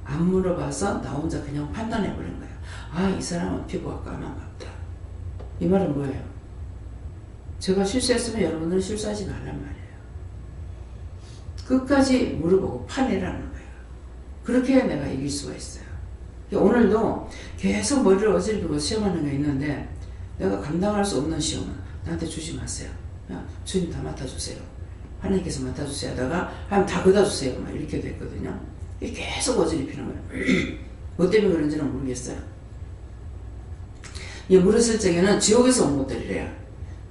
안 물어봐서 나 혼자 그냥 판단해버린 거예요. 이 사람은 피부가 까만가 보다. 이 말은 뭐예요? 제가 실수했으면 여러분들은 실수하지 말란 말이에요. 끝까지 물어보고 파내라는 거예요. 그렇게 해야 내가 이길 수가 있어요. 오늘도 계속 머리를 어지르고 시험하는 게 있는데 내가 감당할 수 없는 시험은 나한테 주지 마세요. 그냥 주님 다 맡아주세요. 하나님께서 맡아주세요 하다가 하나님 다 걷어주세요. 막 이렇게 됐거든요. 계속 어지럽히는 거예요. 뭐 때문에 그런지는 모르겠어요. 물었을 적에는 지옥에서 온 것들이래요.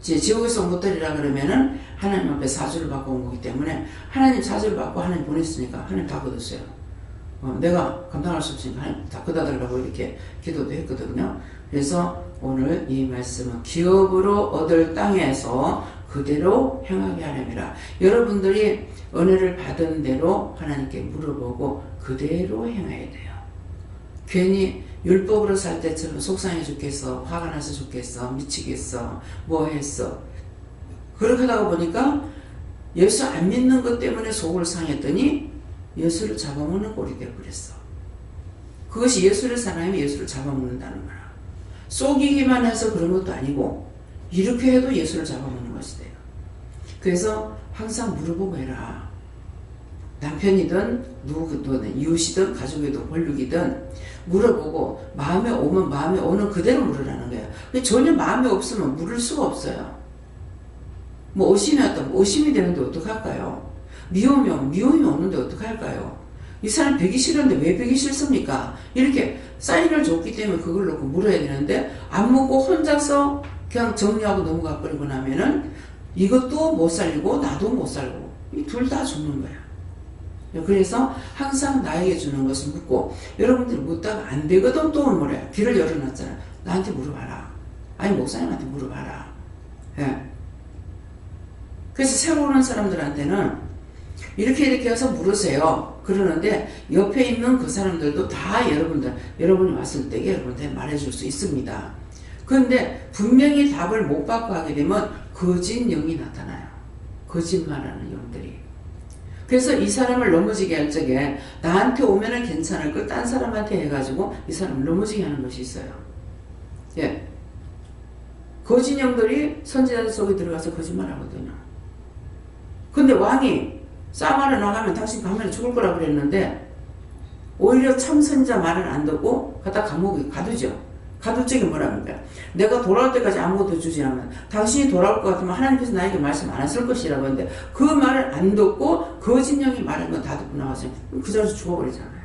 지옥에서 온 것들이라 그러면은 하나님 앞에 사주를 받고 온 거기 때문에 하나님 사주를 받고 하나님 보냈으니까 하나님 다 걷었어요. 내가 감당할 수 없으니까 하나님 다 걷어달라고 이렇게 기도도 했거든요. 그래서 오늘 이 말씀은 기업으로 얻을 땅에서 그대로 행하게 하렵니다. 여러분들이 은혜를 받은 대로 하나님께 물어보고 그대로 행해야 돼요. 괜히 율법으로 살 때처럼 속상해 죽겠어, 화가 나서 죽겠어, 미치겠어, 뭐 했어. 그렇게 하다 보니까 예수 안 믿는 것 때문에 속을 상했더니 예수를 잡아먹는 꼴이 되어버렸어. 그것이 예수를 사랑하면 예수를 잡아먹는다는 거야. 속이기만 해서 그런 것도 아니고 이렇게 해도 예수를 잡아먹는 것이 돼요. 그래서 항상 물어보고 해라. 남편이든 누구든 이웃이든 가족이든 권력이든 물어보고 마음에 오면 마음에 오는 그대로 물으라는 거예요. 근데 전혀 마음에 없으면 물을 수가 없어요. 뭐 의심이 왔다면 의심이 되는데 어떡할까요? 미움이 오는데 어떡할까요? 이 사람 배기 싫은데 왜 배기 싫습니까? 이렇게 사인을 줬기 때문에 그걸 놓고 물어야 되는데 안 묻고 혼자서 그냥 정리하고 넘어가 버리고 나면은 이것도 못 살리고 나도 못 살고 이 둘 다 죽는 거야. 그래서 항상 나에게 주는 것을 묻고 여러분들이 묻다가 안 되거든 또 뭐래 길을 열어놨잖아. 나한테 물어봐라. 아니 목사님한테 물어봐라. 예. 그래서 새로 오는 사람들한테는 이렇게 해서 물으세요. 그러는데 옆에 있는 그 사람들도 다 여러분이 왔을 때 여러분한테 말해줄 수 있습니다. 그런데 분명히 답을 못 받고 하게 되면 거짓 영이 나타나요. 거짓말하는 영들이. 그래서 이 사람을 넘어지게 할 적에 나한테 오면은 괜찮을 걸 딴 사람한테 해가지고 이 사람을 넘어지게 하는 것이 있어요. 예. 거짓 영들이 선지자들 속에 들어가서 거짓말하거든요. 근데 왕이 싸움하러 나가면 당신 가면 죽을 거라고 그랬는데 오히려 참 선지자 말을 안 듣고 갖다 감옥에 가두죠. 가둘 적이 뭐라는 거야. 내가 돌아올 때까지 아무것도 주지 않으면 당신이 돌아올 것 같으면 하나님께서 나에게 말씀 안 하실 것이라고 하는데 그 말을 안 듣고 거짓 영이 말한 건 다 듣고 나와서 그 자리에서 죽어버리잖아요.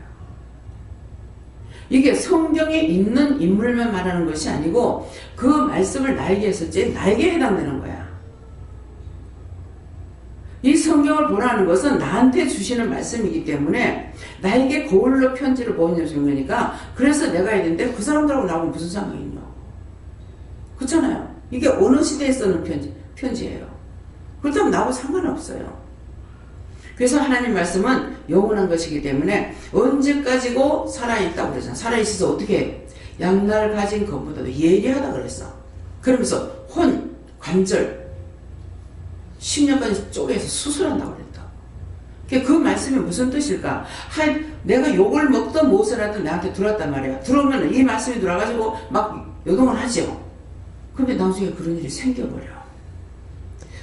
이게 성경에 있는 인물만 말하는 것이 아니고 그 말씀을 나에게 했을지 나에게 해당되는 거야. 이 성경을 보라는 것은 나한테 주시는 말씀이기 때문에 나에게 거울로 편지를 보내주는 거니까 그래서 내가 했는데 그 사람들하고 나하고 무슨 상관이 있냐. 그렇잖아요. 이게 어느 시대에 쓰는 편지예요. 그렇다면 나하고 상관없어요. 그래서 하나님 말씀은 영원한 것이기 때문에 언제까지고 살아있다고 그러잖아요. 살아있어서 어떻게 해? 양날 가진 것보다도 예리하다 그랬어. 그러면서 혼, 관절 10년까지 쪼개서 수술한다고 그랬다. 그 말씀이 무슨 뜻일까? 내가 욕을 먹던 무엇을 하든 나한테 들어왔단 말이야. 들어오면 이 말씀이 들어와가지고 막 요동을 하죠. 근데 나중에 그런 일이 생겨버려.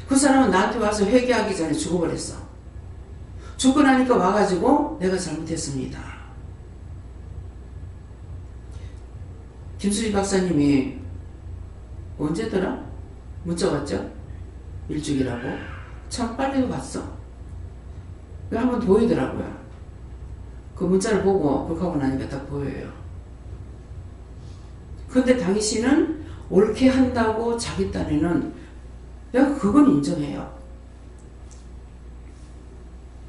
그 사람은 나한테 와서 회개하기 전에 죽어버렸어. 죽고 나니까 와가지고 내가 잘못했습니다. 김수지 박사님이 언제더라? 문자 왔죠? 일주기라고. 참 빨리도 갔어. 한번 보이더라고요. 그 문자를 보고 그렇게 하고 나니까 딱 보여요. 근데 당신은 옳게 한다고 자기 딴에는 내가 그건 인정해요.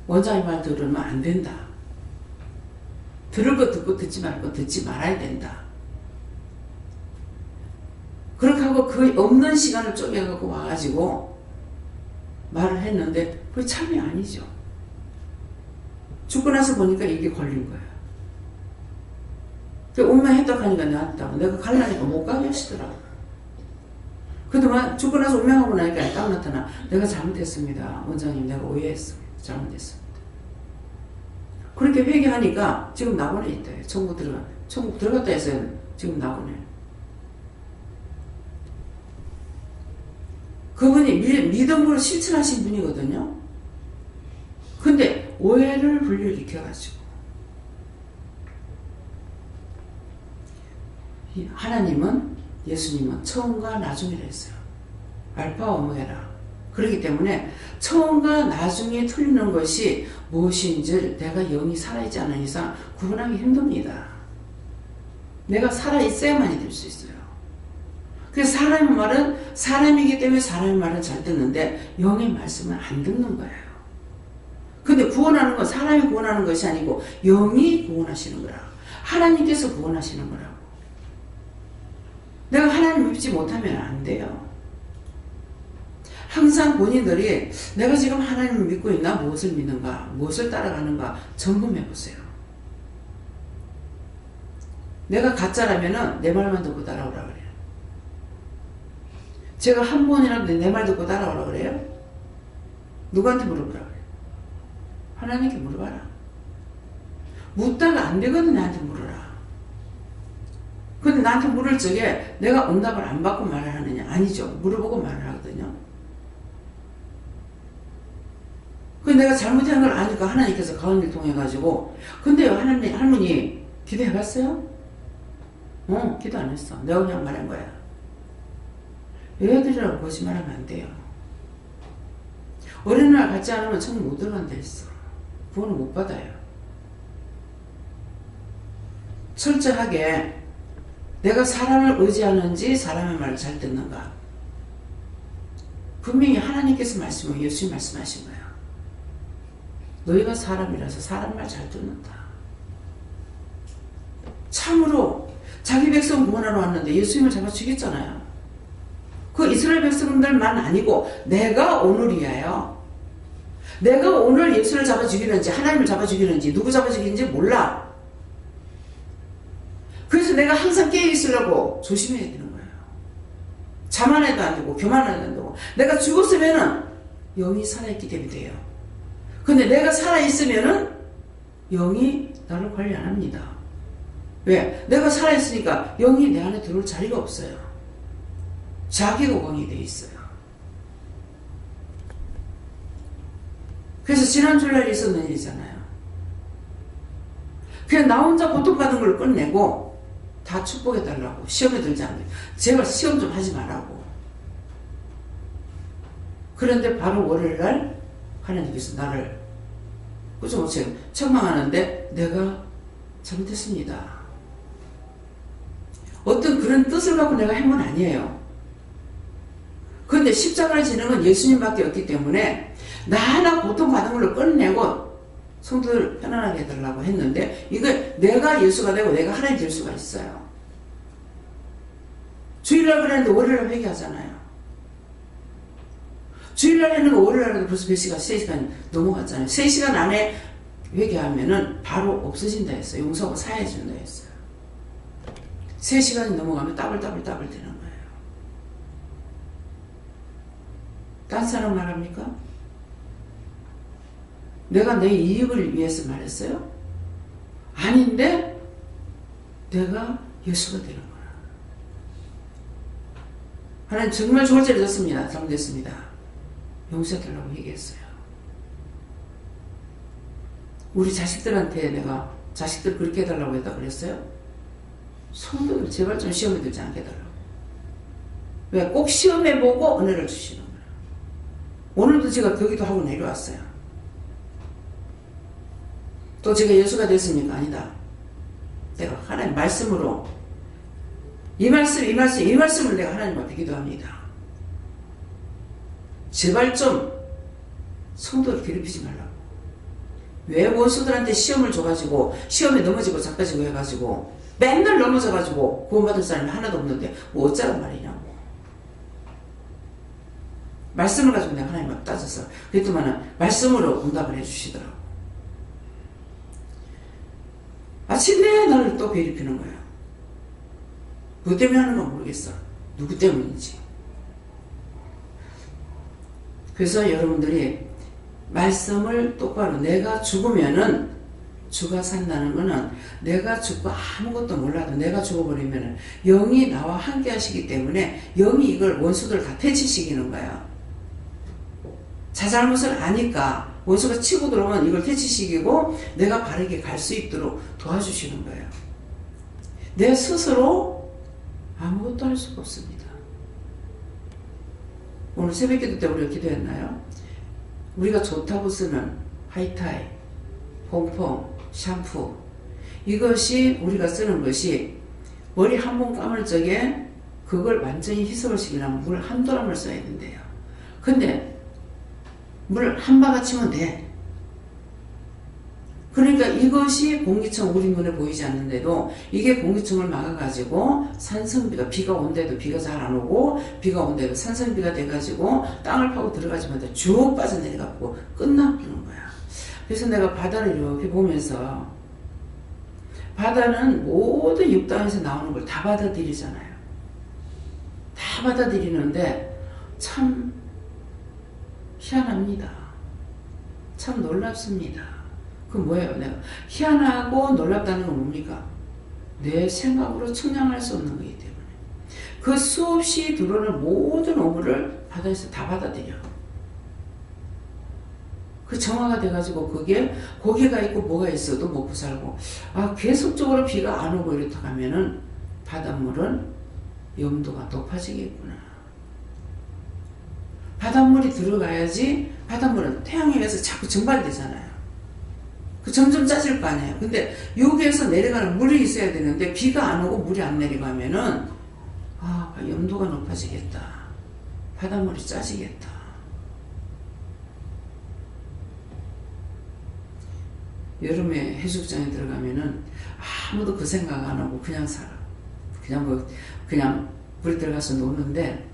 원장님 말 들으면 안 된다. 들을 거 듣고 듣지 말 거 듣지 말아야 된다. 그렇게 하고 그 없는 시간을 쪼개갖고 와가지고 말을 했는데 그게 참이 아니죠. 죽고 나서 보니까 이게 걸린 거예요. 운명 해독하니까 나왔다고 내가 갈라니까 못 가게 하시더라고요. 그동안 죽고 나서 운명하고 나니까 딱 나타나. 내가 잘못했습니다. 원장님 내가 오해했습니다. 잘못했습니다. 그렇게 회개하니까 지금 낙원에 있다. 천국 들어갔다 해서 지금 낙원에. 그분이 믿음으로 실천하신 분이거든요. 근데 오해를 불러일으켜가지고 하나님은 예수님은 처음과 나중이라 했어요. 알파와 오메가라. 그렇기 때문에 처음과 나중에 틀리는 것이 무엇인지 내가 영이 살아있지 않은 이상 구분하기 힘듭니다. 내가 살아있어야만이 될 수 있어요. 그래서 사람의 말은 사람이기 때문에 사람의 말은 잘 듣는데 영의 말씀은 안 듣는 거예요. 근데 구원하는 건 사람이 구원하는 것이 아니고 영이 구원하시는 거라. 하나님께서 구원하시는 거라고. 내가 하나님 믿지 못하면 안 돼요. 항상 본인들이 내가 지금 하나님을 믿고 있나? 무엇을 믿는가? 무엇을 따라가는가? 점검해 보세요. 내가 가짜라면 내 말만 듣고 따라오라 그래요. 제가 한 번이라도 내 말 듣고 따라오라 그래요? 누구한테 물어보라 그래요? 하나님께 물어봐라. 묻다가 안 되거든 나한테 물어라. 근데 나한테 물을 적에 내가 응답을 안 받고 말을 하느냐? 아니죠. 물어보고 말을 하거든요. 근데 내가 잘못한 걸 아니까 하나님께서 가운데 통해가지고, 근데요, 하나님, 할머니, 기도해봤어요? 기도 안 했어. 내가 그냥 말한 거야. 애들이라고 거짓말하면 안 돼요. 어린이날 갖지 않으면 천국 못 들어간다 했어. 구원을 못 받아요. 철저하게 내가 사람을 의지하는지 사람의 말을 잘 듣는가. 분명히 하나님께서 말씀을 예수님 말씀하신 거예요. 너희가 사람이라서 사람 말 잘 듣는다. 참으로 자기 백성 구원하러 왔는데 예수님을 잡아 죽였잖아요. 그 이스라엘 백성들만 아니고 내가 오늘이에요. 내가 오늘 예수를 잡아 죽이는지 하나님을 잡아 죽이는지 누구 잡아 죽이는지 몰라. 그래서 내가 항상 깨어 있으려고 조심해야 되는 거예요. 자만해도 안 되고 교만해도 안 되고. 내가 죽었으면은 영이 살아있기 때문에 돼요. 근데 내가 살아있으면은 영이 나를 관리 안 합니다. 왜? 내가 살아있으니까 영이 내 안에 들어올 자리가 없어요. 자기가 왕이 돼 있어요. 그래서 지난 주일날 있었는 일이잖아요. 그냥 나 혼자 고통받은 걸 끝내고 다 축복해달라고. 시험에 들지 않게. 제발 시험 좀 하지 말라고. 그런데 바로 월요일날 하나님께서 나를 그죠? 책망하는데 내가 잘못했습니다. 어떤 그런 뜻을 갖고 내가 한 건 아니에요. 그런데 십자가를 지는 건 예수님밖에 없기 때문에 나 하나 고통받은 걸로 끝내고 성도들 편안하게 해달라고 했는데 이거 내가 예수가 되고 내가 하나님 될 수가 있어요. 주일날 그랬는데 월요일날 회개하잖아요. 주일날 했는 거 월요일날도 벌써 몇 시간? 3시간 넘어갔잖아요. 3시간 안에 회개하면은 바로 없어진다 했어요. 용서하고 사해준다 했어요. 3시간이 넘어가면 따블따블 되는 거예요. 딴 사람 말합니까? 내가 내 이익을 위해서 말했어요? 아닌데 내가 예수가 되는 거야. 하나님 정말 좋을 죄를 졌습니다. 잘못했습니다. 용서해달라고 얘기했어요. 우리 자식들한테 내가 자식들 그렇게 해달라고 했다 그랬어요? 성도들 제발 좀 시험에 들지 않게 해달라고. 왜? 꼭 시험해보고 은혜를 주시는 거예요. 오늘도 제가 거기도 하고 내려왔어요. 또 제가 예수가 됐습니까? 아니다. 내가 하나님 말씀으로 이 말씀을 내가 하나님 앞에 기도합니다. 제발 좀 성도를 괴롭히지 말라고. 왜 원수들한테 시험을 줘가지고 시험에 넘어지고 자빠지고 해가지고 맨날 넘어져가지고 구원받을 사람이 하나도 없는데 뭐 어쩌란 말이냐고. 말씀을 가지고 내가 하나님 앞에 따져서 그랬더니 말씀으로 응답을 해주시더라고. 아침에 나를 또 괴롭히는 거야. 누구 때문에 하는 건 모르겠어. 누구 때문인지. 그래서 여러분들이 말씀을 똑바로 내가 죽으면은 주가 산다는 거는 내가 죽고 아무것도 몰라도 내가 죽어버리면은 영이 나와 함께 하시기 때문에 영이 이걸 원수들 다 퇴치시키는 거야. 자잘못을 아니까 원수가 치고 들어오면 이걸 퇴치시키고 내가 바르게 갈 수 있도록 도와주시는 거예요. 내 스스로 아무것도 할 수가 없습니다. 오늘 새벽기도 때 우리가 기도했나요? 우리가 좋다고 쓰는 하이타이, 퐁퐁, 샴푸 이것이 우리가 쓰는 것이 머리 한 번 감을 적에 그걸 완전히 희석을 시키려면 물 한 도람을 써야 된대요. 근데 물 한 바가치면 돼. 그러니까 이것이 공기청 우리 눈에 보이지 않는데도 이게 공기청을 막아가지고 산성비가 비가 온데도 비가 잘 안 오고 비가 온데도 산성비가 돼가지고 땅을 파고 들어가지만 쭉 빠져내려가고 끝나버리는 거야. 그래서 내가 바다를 이렇게 보면서 바다는 모든 육당에서 나오는 걸 다 받아들이잖아요. 다 받아들이는데 참 희한합니다. 참 놀랍습니다. 그 뭐예요? 내가 희한하고 놀랍다는 건 뭡니까? 내 생각으로 측량할 수 없는 거기 때문에 그 수없이 들어오는 모든 오물을 바다에서 다 받아들여. 그 정화가 돼가지고 그게 고기가 있고 뭐가 있어도 먹고 살고, 계속적으로 비가 안 오고 이렇다 하면은 바닷물은 염도가 높아지겠구나. 바닷물이 들어가야지. 바닷물은 태양에 의해서 자꾸 증발되잖아요. 그 점점 짜질 거 아니에요. 근데 여기에서 내려가는 물이 있어야 되는데 비가 안 오고 물이 안 내려가면은 염도가 높아지겠다. 바닷물이 짜지겠다. 여름에 해수욕장에 들어가면은 아무도 그 생각 안 하고 그냥 살아. 그냥 물에 들어가서 노는데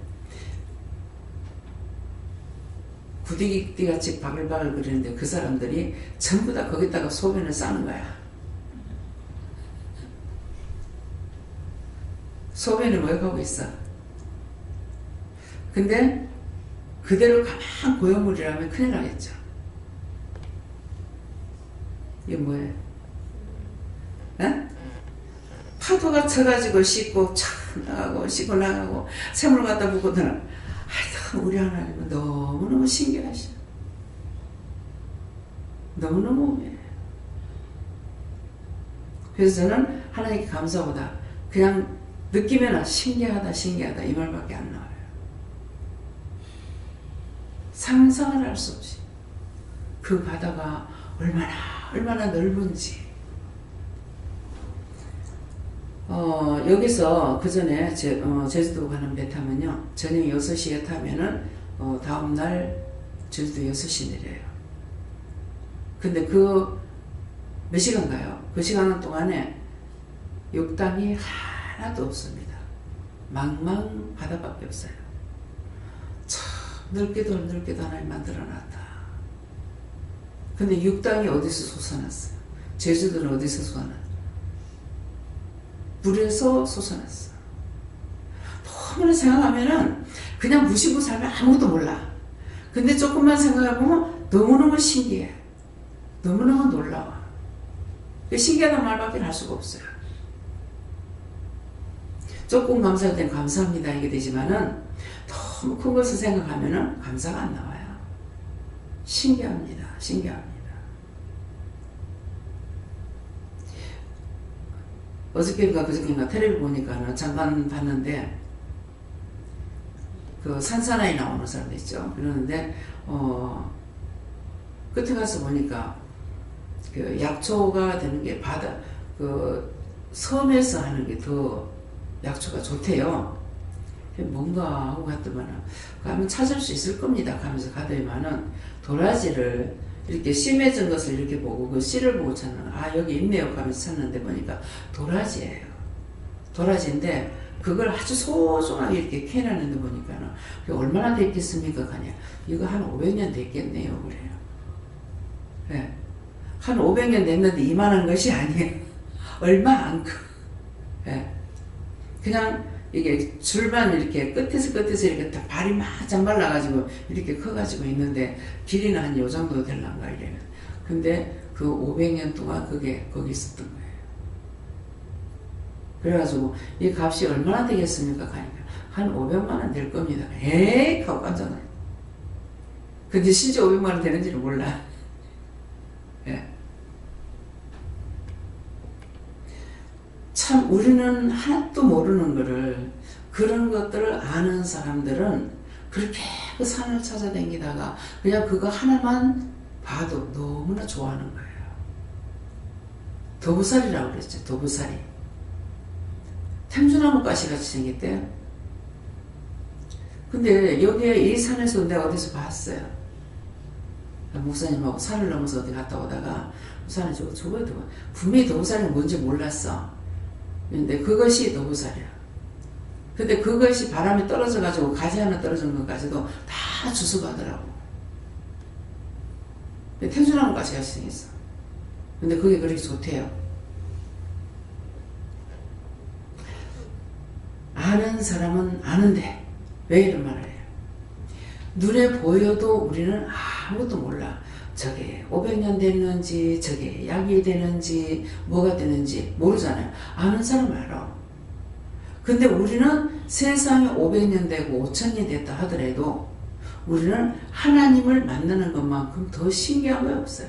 구디기띠같이 바글바글 그리는데 그 사람들이 전부 다 거기다가 소변을 싸는 거야. 소변을 모욕하고 있어. 근데 그대로 가만 고여물이라면 큰일 나겠죠. 이게 뭐예요? 에? 파도가 쳐가지고 씻고 나가고 씻고 나가고 샘물 갖다 붓고 들어. 우리 하나님은 너무너무 신기하셔. 너무너무 오묘해. 그래서 저는 하나님께 감사보다 그냥 느끼면 신기하다 신기하다 이 말밖에 안 나와요. 상상을 할 수 없이 그 바다가 얼마나 넓은지. 여기서 그 전에 제주도 가는 배 타면요, 저녁 6시에 타면은 다음날 제주도 6시 내려요. 근데 그 몇 시간 가요? 그 시간 동안에 욕당이 하나도 없습니다. 망망 바다밖에 없어요. 참 넓게도 하나님 만들어놨다. 근데 육당이 어디서 솟아났어요? 제주도는 어디서 솟아났어요? 물에서 솟아났어. 너무나 생각하면은 그냥 무시고 살면 아무것도 몰라. 근데 조금만 생각해보면 너무너무 신기해. 너무너무 놀라워. 신기하다는 말밖에 할 수가 없어요. 조금 감사할 땐 감사합니다 이게 되지만은 너무 큰 것을 생각하면은 감사가 안 나와요. 신기합니다. 어저께인가 그저께인가 텔레비 보니까는 잠깐 봤는데 그 산사나이 나오는 사람도 있죠. 그러는데 끝에 가서 보니까 그 약초가 되는 게 그 섬에서 하는 게 더 약초가 좋대요. 뭔가 하고 갔더만은 가면 찾을 수 있을 겁니다. 가면서 가더니만은 도라지를 이렇게 심해진 것을 이렇게 보고 그 씨를 보고 찾는, 여기 있네요 하면서 찾는데 보니까 도라지예요. 도라지인데 그걸 아주 소중하게 이렇게 캐내는데 보니까는 그게 얼마나 됐겠습니까? 가냐, 이거 한 500년 됐겠네요. 그래요. 네. 한 500년 됐는데 이만한 것이 아니에요. 얼마 안 커. 네. 그냥 이게 줄만 이렇게 끝에서 이렇게 딱 발이 막 잠발라가지고 이렇게 커가지고 있는데 길이는 한 요 정도 될란가 이래요. 근데 그 500년 동안 그게 거기 있었던 거예요. 그래가지고 이 값이 얼마나 되겠습니까? 가니까 한 500만원 될 겁니다. 에이 하고 깜짝 놀랐어요. 근데 진짜 500만원 되는지는 몰라. 예. 참 우리는 하나도 모르는 거를, 그런 것들을 아는 사람들은 그렇게 그 산을 찾아다니다가 그냥 그거 하나만 봐도 너무나 좋아하는 거예요. 도부살이라고 그랬죠. 도부살이. 탱주나무 가시같이 생겼대요. 근데 여기에 이 산에서 내가 어디서 봤어요. 목사님하고 산을 넘어서 어디 갔다 오다가 목사님 저거 분명히 도부살이 뭔지 몰랐어. 근데 그것이 도부살이야. 근데 그것이 바람이 떨어져가지고 가지 하나 떨어진 것까지도 다 주워가더라고. 탱주나무 가시가 생겼어. 근데 그게 그렇게 좋대요. 아는 사람은 아는데 왜 이런 말을 해요? 눈에 보여도 우리는 아무것도 몰라. 저게 500년 됐는지 저게 약이 되는지 뭐가 되는지 모르잖아요. 아는 사람 알아. 근데 우리는 세상에 500년 되고 5000년이 됐다 하더라도 우리는 하나님을 만나는 것만큼 더 신기한 거 없어요.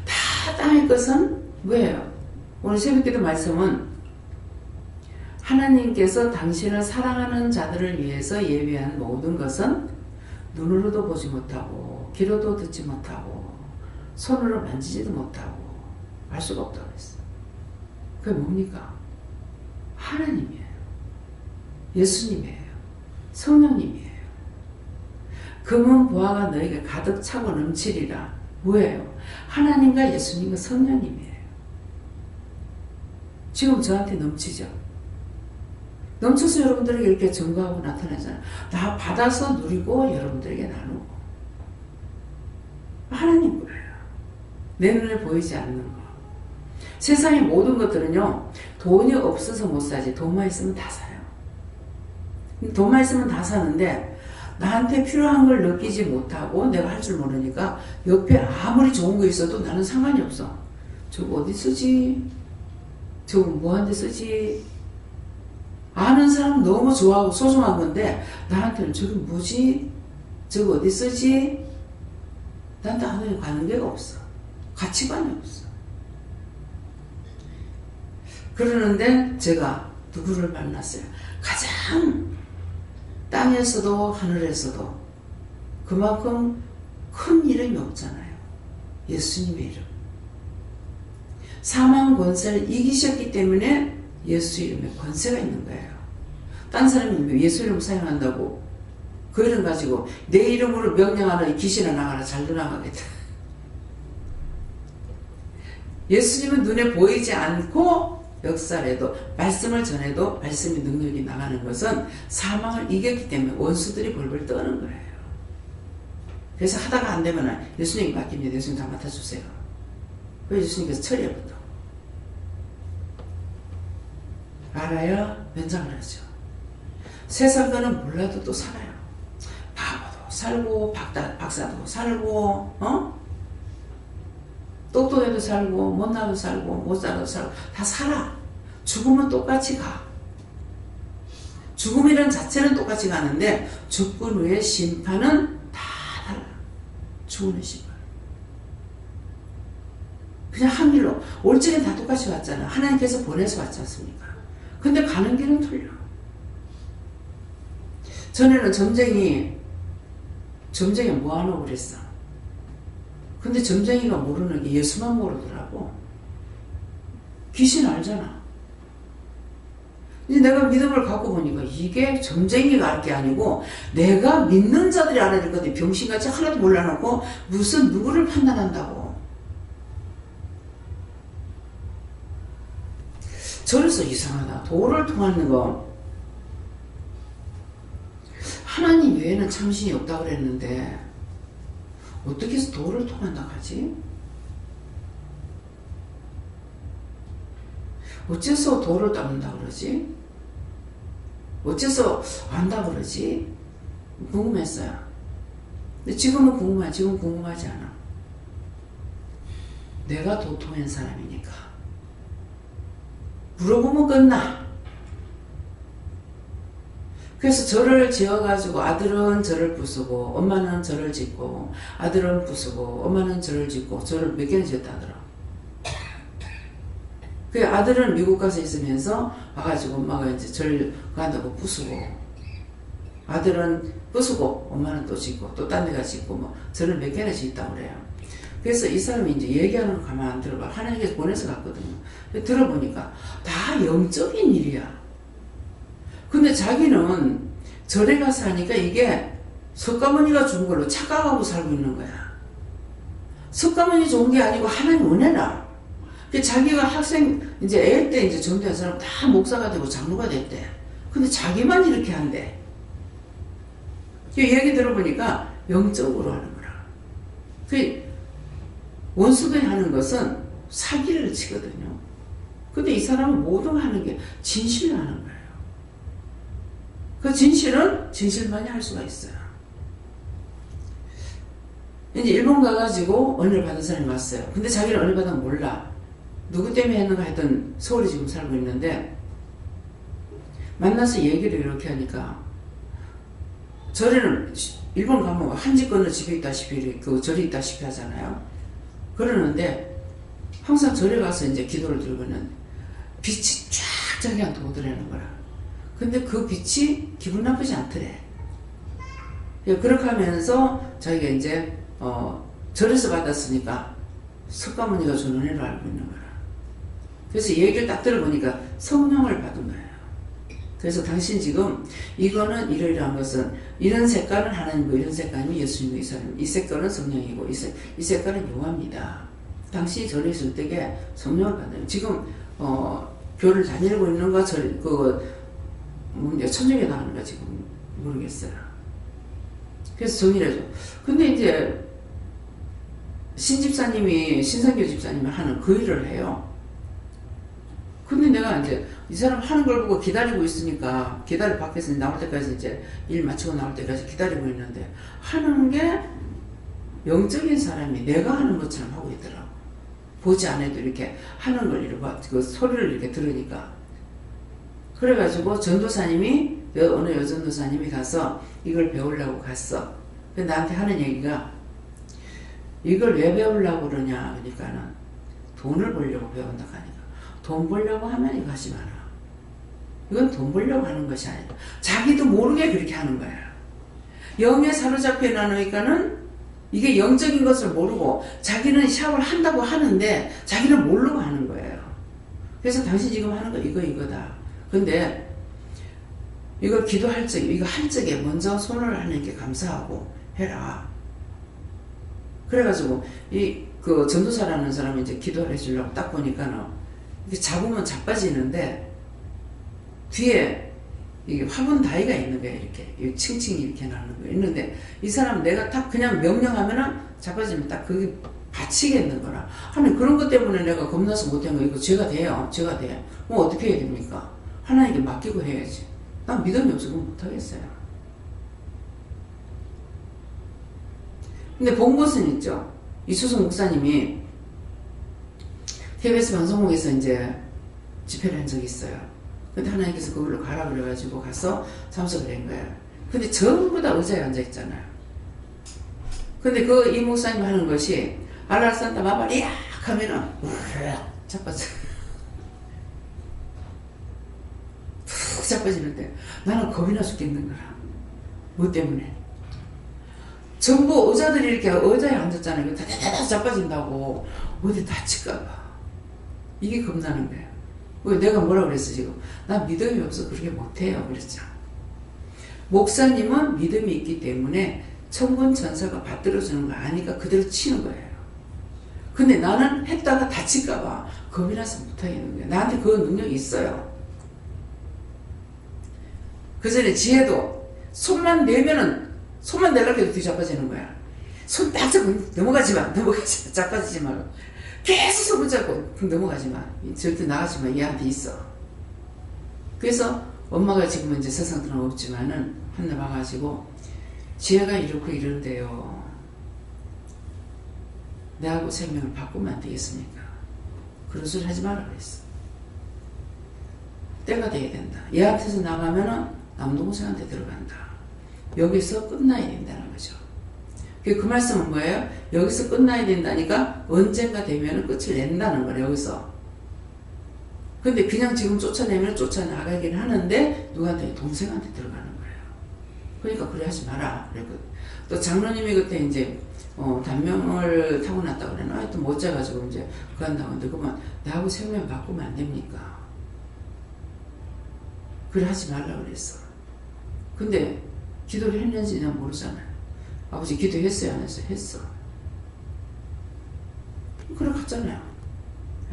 다 땅의 것은 뭐예요? 오늘 새벽기도 말씀은 하나님께서 당신을 사랑하는 자들을 위해서 예비한 모든 것은 눈으로도 보지 못하고 귀로도 듣지 못하고 손으로 만지지도 못하고 알 수가 없다고 했어요. 그게 뭡니까? 하나님이에요. 예수님이에요. 성령님이에요. 금은 보화가 너에게 가득 차고 넘치리라. 뭐예요? 하나님과 예수님과 성령님이에요. 지금 저한테 넘치죠? 넘쳐서 여러분들에게 이렇게 증거하고 나타나잖아요. 다 받아서 누리고 여러분들에게 나누고. 하나님 거예요. 내 눈에 보이지 않는 거. 세상의 모든 것들은요, 돈이 없어서 못 사지. 돈만 있으면 다 사요. 돈만 있으면 다 사는데 나한테 필요한 걸 느끼지 못하고 내가 할 줄 모르니까 옆에 아무리 좋은 거 있어도 나는 상관이 없어. 저거 어디 쓰지? 저거 뭐하는데 쓰지? 아는 사람은 너무 좋아하고 소중한 건데 나한테는 저게 뭐지? 저거 어디 쓰지? 나한테 아무 관계가 없어. 가치관이 없어. 그러는데 제가 누구를 만났어요? 가장 땅에서도 하늘에서도 그만큼 큰 이름이 없잖아요. 예수님의 이름. 사망 권세를 이기셨기 때문에 예수 이름에 권세가 있는 거예요. 딴 사람이 예수 이름 사용한다고 그 이름 가지고 내 이름으로 명령하는 귀신을 나가라 잘도 나가겠다. 예수님은 눈에 보이지 않고 역사를 말씀을 전해도 말씀의 능력이 나가는 것은 사망을 이겼기 때문에 원수들이 벌벌 떠는 거예요. 그래서 하다가 안 되면 예수님 맡깁니다. 예수님 다 맡아주세요. 왜 예수님께서 처리해본다. 알아야 면장을 하죠. 세상 거는 몰라도 또 살아요. 바보도 살고 박사도 살고 똑똑해도 살고 못나도 살고 못 살아도 살고 다 살아. 죽으면 똑같이 가. 죽음이라는 자체는 똑같이 가는데 죽은 후에 심판은 다 달라. 죽는 심판. 그냥 한 길로. 올 적엔 다 똑같이 왔잖아. 하나님께서 보내서 왔지 않습니까? 근데 가는 길은 틀려. 전에는 점쟁이 뭐하노 그랬어. 근데 점쟁이가 모르는 게 예수만 모르더라고. 귀신 알잖아. 이제 내가 믿음을 갖고 보니까 이게 점쟁이가 알 게 아니고 내가 믿는 자들이 알아야 될 건데 병신같이 하나도 몰라놓고 무슨 누구를 판단한다고. 저래서 이상하다. 도를 통하는 거 하나님 외에는 참신이 없다고 그랬는데 어떻게 해서 도를 통한다고 하지? 어째서 도를 닦는다고 그러지? 어째서 안다고 그러지? 궁금했어요. 근데 지금은 궁금하지 않아. 내가 도통한 사람이니까. 물어보면 끝나. 그래서 절을 지어가지고 아들은 절을 부수고 엄마는 절을 짓고 아들은 부수고 엄마는 절을 짓고 절을 몇 개나 지었다 하더라. 그 아들은 미국 가서 있으면서 와가지고 엄마가 이제 절 간다고 부수고 아들은 부수고 엄마는 또 짓고 또 딴 데가 짓고 뭐 절을 몇 개나 짓다고 그래요. 그래서 이 사람이 이제 얘기하는 거 가만 안 들어봐. 하나님께서 보내서 갔거든요. 들어보니까 다 영적인 일이야. 근데 자기는 절에 가서 하니까 이게 석가모니가 준 걸로 착각하고 살고 있는 거야. 석가모니 좋은 게 아니고 하나님 은혜라. 자기가 학생, 이제 애 때 이제 전도한 사람 다 목사가 되고 장로가 됐대. 근데 자기만 이렇게 한대. 얘기 들어보니까 영적으로 하는 거라. 원수들이 하는 것은 사기를 치거든요. 근데 이 사람은 모든 거 하는 게 진실로 하는 거예요. 그 진실은 진실만이 할 수가 있어요. 이제 일본 가가지고 은혜를 받은 사람이 왔어요. 근데 자기는 은혜 받은 거 몰라. 누구 때문에 했는가 하여튼 서울에 지금 살고 있는데, 만나서 얘기를 이렇게 하니까, 절에는 일본 가면 한지 건너 집에 있다시피 그 절이 있다시피 하잖아요. 그러는데 항상 절에 가서 이제 기도를 들고는 빛이 쫙 자기한테 오더라는 거라. 근데 그 빛이 기분 나쁘지 않더래. 그렇게 하면서 자기가 이제 절에서 받았으니까 석가모니가 준 은혜를 알고 있는 거라. 그래서 얘기를 딱 들어보니까 성령을 받은 거예요. 그래서 당신 지금 이거는 이러이러한 것은 이런 색깔은 하나님이고 이런 색깔은 예수님이고 이 색깔은 성령이고 이 색깔은 요합니다. 당신이 절에 있을 때에 성령을 받아요. 지금 교를 다니고 있는 거 천주교 나가는 거 지금 모르겠어요. 그래서 정리를 해줘. 근데 이제 신상교 집사님이 하는 그 일을 해요. 근데 내가 이제 이 사람 하는 걸 보고 기다리고 있으니까 밖에서 나올 때까지 이제 일 마치고 나올 때까지 기다리고 있는데 하는 게 영적인 사람이 내가 하는 것처럼 하고 있더라고. 보지 않아도 이렇게 하는 걸 이렇게 그 소리를 이렇게 들으니까. 그래가지고 전도사님이 어느 여전도사님이 가서 이걸 배우려고 갔어. 근데 나한테 하는 얘기가 이걸 왜 배우려고 그러냐 그러니까는 돈을 벌려고 배운다 하니까 돈 벌려고 하면 이거 하지 마라. 이건 돈 벌려고 하는 것이 아니라 자기도 모르게 그렇게 하는 거야. 영에 사로잡혀 나니까는 이게 영적인 것을 모르고 자기는 샤워를 한다고 하는데 자기는 모르고 하는 거예요. 그래서 당신 지금 하는 거 이거다. 근데 이거 기도할 적에 이거 할 적에 먼저 손을 하나님께 감사하고 해라. 그래가지고 그 전도사라는 사람이 이제 기도를 해주려고 딱 보니까는 이렇게 잡으면 자빠지는데 뒤에 이게 화분 다이가 있는 거야. 이렇게 칭칭 이렇게 나는 거 있는데 이 사람 내가 딱 그냥 명령하면은 자빠지면 딱 그게 받치겠는 거라. 아니 그런 것 때문에 내가 겁나서 못한 거 이거 죄가 돼요. 죄가 돼. 뭐 어떻게 해야 됩니까? 하나님께 맡기고 해야지. 난 믿음이 없어 그건 못하겠어요. 근데 본 것은 있죠. 이수성 목사님이 KBS 방송국에서 이제 집회를 한 적이 있어요. 근데 하나님께서 그걸로 가라 그래가지고 가서 참석을 한 거예요. 근데 전부 다 의자에 앉아있잖아요. 근데 이 목사님 하는 것이 알라산타 마바리야 하면은 자빠져. 푹 자빠지는데 나는 겁이 나 죽겠는 거라. 뭐 때문에? 전부 의자들이 이렇게 의자에 앉았잖아요. 다다다다 자빠진다고 어디 다칠까봐. 이게 겁나는 거예요. 왜 내가 뭐라 그랬어 지금? 나 믿음이 없어 그렇게 못해요 그랬죠. 목사님은 믿음이 있기 때문에 천군 천사가 받들어주는 거 아니까 그대로 치는 거예요. 근데 나는 했다가 다칠까봐 겁이 나서 못하겠는 거예요. 나한테 그 능력이 있어요. 그 전에 지혜도 손만 내려고 해도 뒤자빠지는 거야. 손 딱 잡고 넘어가지 마 자빠지지 말고 계속 손을 잡고 넘어가지 마. 절대 나가지 마. 얘한테 있어. 그래서 엄마가 지금은 이제 세상 들은 없지만은 한 날 와가지고 지혜가 이렇고 이런데요. 내하고 생명을 바꾸면 안 되겠습니까? 그런 소리 하지 말라 그랬어. 때가 돼야 된다. 얘한테서 나가면은 남동생한테 들어간다. 여기서 끝나야 된다는 거죠. 그 말씀은 뭐예요? 여기서 끝나야 된다니까 언젠가 되면 끝을 낸다는 거예요. 여기서. 근데 그냥 지금 쫓아내면 쫓아나가긴 하는데 누구한테? 동생한테 들어가는 거예요. 그러니까 그래 하지 마라. 그랬거든. 또 장로님이 그때 이제 단명을 타고났다고 그래. 하여튼 못 자가지고 이제 그한다고 하는데 그만 나하고 생명 바꾸면 안 됩니까? 그래 하지 말라 그랬어. 근데 기도를 했는지 난 모르잖아요. 아버지 기도했어요 안 했어요? 했어. 그래 갔잖아요.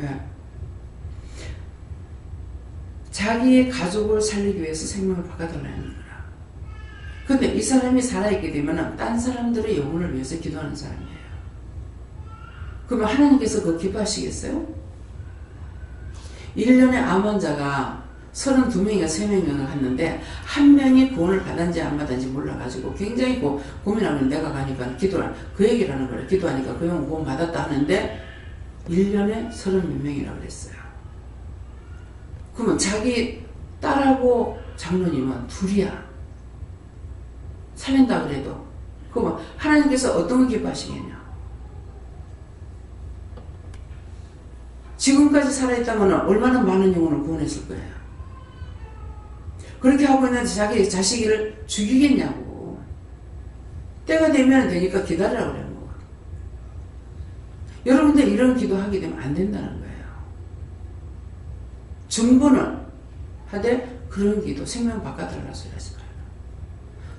예. 자기의 가족을 살리기 위해서 생명을 바꿔달라는 거라. 근데 이 사람이 살아있게 되면 딴 사람들의 영혼을 위해서 기도하는 사람이에요. 그러면 하나님께서 그거 기뻐하시겠어요? 1년에 암 환자가 32명인가 3명을 갔는데 한 명이 구원을 받았는지 안 받았는지 몰라가지고 굉장히 고민하고 내가 가니까 그 얘기를 하는 거예요. 기도하니까 그 형 구원 받았다 하는데 1년에 30몇 명이라고 그랬어요. 그러면 자기 딸하고 장로님은 둘이야. 살린다 그래도. 그러면 하나님께서 어떤 걸 기뻐하시겠냐. 지금까지 살아있다면 얼마나 많은 영혼을 구원했을 거예요. 그렇게 하고 있는데 자기 자식을 죽이겠냐고. 때가 되면 되니까 기다리라고 그러는 거고. 여러분들 이런 기도하게 되면 안 된다는 거예요. 정부는 하되 그런 기도 생명 바꿔달라고 소리 하지 말아요.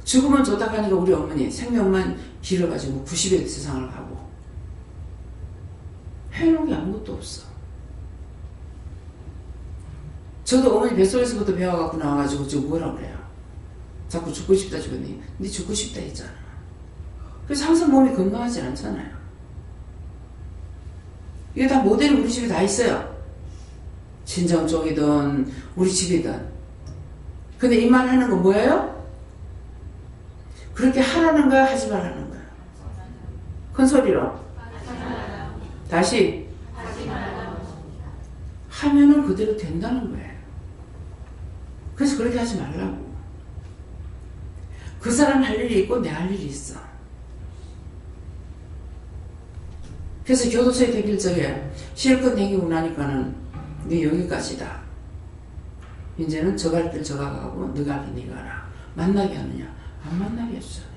죽으면 좋다 하니까 우리 어머니 생명만 길어가지고 90의 세상을 가고 해놓은 게 아무것도 없어. 저도 어머니 뱃속에서부터 배워갖고 나와가지고 지금 뭐라 그래요? 자꾸 죽고 싶다 죽었니? 네 죽고 싶다 했잖아. 그래서 항상 몸이 건강하지 않잖아요. 이게 다 모델이 우리 집에 다 있어요. 친정 쪽이든 우리 집이든. 근데 이 말 하는 거 뭐예요? 그렇게 하라는 거야 하지 말라는 거야? 큰 소리로 다시 하면은 그대로 된다는 거예요. 그래서 그렇게 하지 말라고. 그 사람 할 일이 있고 내 할 일이 있어. 그래서 교도소에 되길 적에 실컷 내기고 나니까는 네 여기까지다. 이제는 저 갈 길 저가 가고 너가 할 길 네가 가라. 만나게 하느냐? 안 만나게 해주잖아요.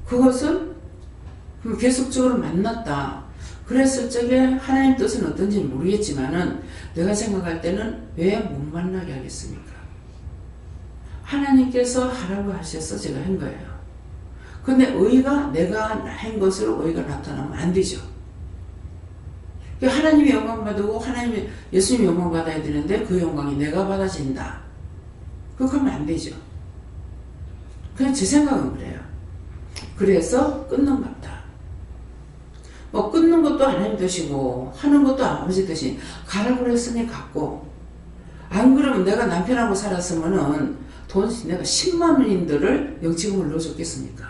그것은 계속적으로 만났다. 그랬을 적에 하나님 뜻은 어떤지는 모르겠지만은 내가 생각할 때는 왜 못 만나게 하겠습니까? 하나님께서 하라고 하셔서 제가 한 거예요. 근데 의가 내가 한 것으로 의가 나타나면 안 되죠. 하나님이 영광 받고 하나님이 예수님이 영광 받아야 되는데 그 영광이 내가 받아진다. 그거 하면 안 되죠. 그냥 제 생각은 그래요. 그래서 끊는 겁니다. 뭐 끊는 것도 하나님 뜻이고 하는 것도 아버지 뜻이 가라고 그랬으니 갔고 안 그러면 내가 남편하고 살았으면은 돈 내가 10만 원인들을 영치금을 넣어줬겠습니까?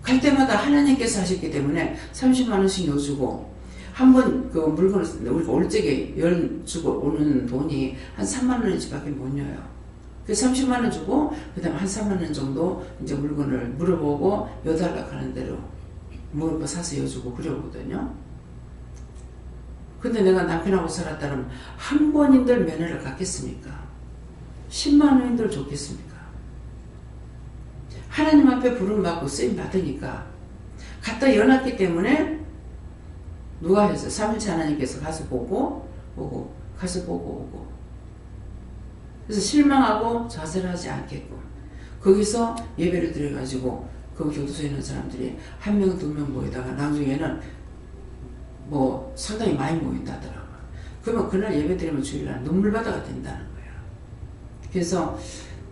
갈 때마다 하나님께서 하셨기 때문에 30만 원씩 넣어주고 한 번 그 물건을 우리가 올 적에 열 주고 오는 돈이 한 3만 원인지밖에 못 넣어요. 그 30만 원 주고 그 다음에 한 3만 원 정도 이제 물건을 물어보고 여달라 하는 대로 먹을 거 사서 여주고 그러거든요. 근데 내가 남편하고 살았다면 한 번인들 면회를 갔겠습니까? 10만 원인들 줬겠습니까? 하나님 앞에 부름받고 쓰임 받으니까 갖다 여놨기 때문에 누가 했어요? 삼일째 하나님께서 가서 보고 오고 가서 보고 오고 그래서 실망하고 자살하지 않겠고 거기서 예배를 드려가지고 그 교도소에 있는 사람들이 한 명, 두 명 모이다가 나중에는 뭐 상당히 많이 모인다더라고요. 그러면 그날 예배 드리면 주일날 눈물바다가 된다는 거예요. 그래서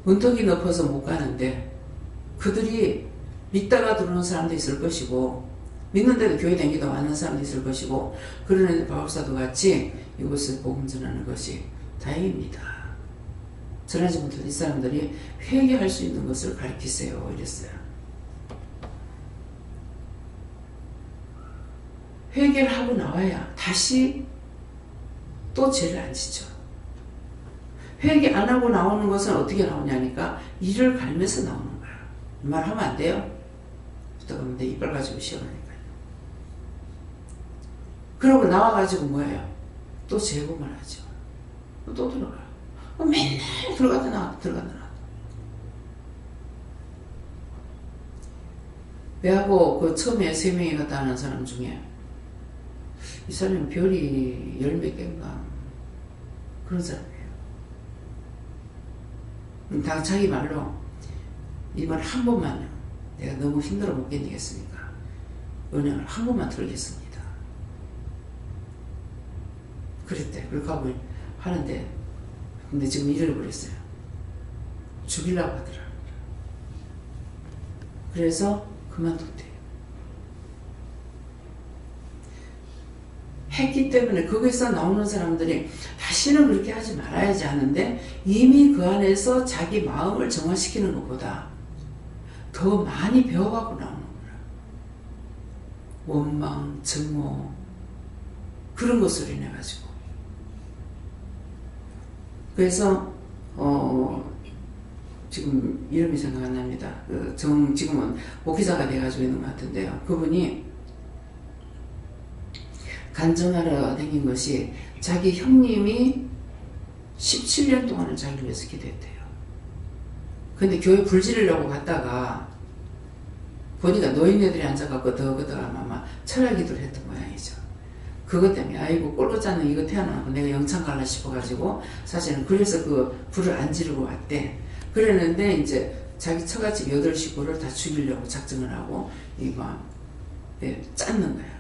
문턱이 높아서 못 가는데 그들이 믿다가 들어오는 사람도 있을 것이고 믿는데도 교회 다니기도 하는 사람도 있을 것이고 그러는 바울사도 같이 이곳을 복음 전하는 것이 다행입니다. 전하지 못한 이 사람들이 회개할 수 있는 것을 가르치세요 이랬어요. 회개를 하고 나와야 다시 또 죄를 안 지죠. 회개 안 하고 나오는 것은 어떻게 나오냐니까 이를 갈면서 나오는 거야. 이 말 하면 안 돼요. 그러면 내 이빨 가지고 시험하니까요. 그러고 나와가지고 뭐예요? 또 제보만 하죠. 또 들어가요. 맨날 들어가다 나왔다 들어가다 나왔다. 배하고 그 처음에 3명이 갔다 하는 사람 중에 이 사람은 별이 10몇 개인가 그런 사람이에요. 다 자기 말로 이번 한 번만요. 내가 너무 힘들어 못 견디겠으니까 은행을 한 번만 털겠습니다. 그랬대. 그렇게 하고 하는데 근데 지금 잃어버렸어요. 죽이려고 하더라. 그래서 그만뒀대요. 했기 때문에 거기서 나오는 사람들이 다시는 그렇게 하지 말아야지 하는데 이미 그 안에서 자기 마음을 정화시키는 것보다 더 많이 배워가고 나오는 거야. 원망, 증오 그런 것으로 인해 가지고 그래서 지금 이름이 생각 안 납니다. 지금은 목회자가 돼가지고 있는 것 같은데요. 그분이 간증하러 다닌 것이 자기 형님이 17년 동안을 자기를 위해서 기도했대요. 근데 교회 불지르려고 갔다가 보니까 노인네들이 앉아갖고 더그더하면 철야 기도를 했던 모양이죠. 그것 때문에 아이고 꼴고 짜는 이거 태어나고 내가 영창 갈라 싶어가지고 사실은 그래서 그 불을 안 지르고 왔대. 그랬는데 이제 자기 처갓집 8식구를 다 죽이려고 작정을 하고 이거 짰는 거야.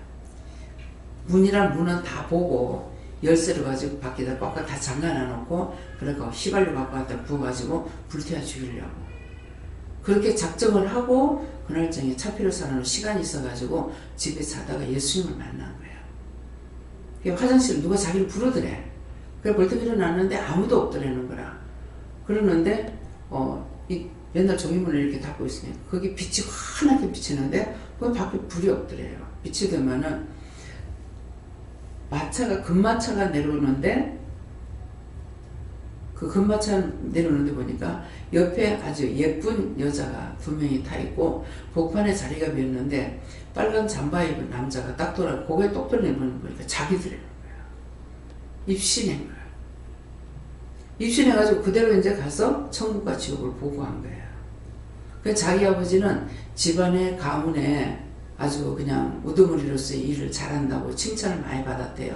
문이랑 문은 다 보고 열쇠를 가지고 밖에다 꽉꽉 다 잠가놔놓고 그러니까 휘발유 갖고 갖다 부어가지고 불태워 죽이려고 그렇게 작정을 하고 그날 저녁에 차피로 사는 시간이 있어가지고 집에 자다가 예수님을 만난 거예요. 화장실에 누가 자기를 부르더래. 그래 벌떡 일어났는데 아무도 없더라는 거라. 그러는데 맨날 종이문을 이렇게 닫고 있으니까 거기 빛이 환하게 비치는데 그 밖에 불이 없더래요. 빛이 되면은 금마차가 내려오는데 그 금마차 내려오는데 보니까 옆에 아주 예쁜 여자가 2명이 타 있고 복판에 자리가 비었는데 빨간 잠바 입은 남자가 딱 돌아 고개 똑 돌리는 보니까 자기들이라는 거야. 입신한 거야. 입신해가지고 그대로 이제 가서 천국과 지옥을 보고한 거예요. 그 자기 아버지는 집안의 가문에 아주 그냥 우두머리로서의 일을 잘한다고 칭찬을 많이 받았대요.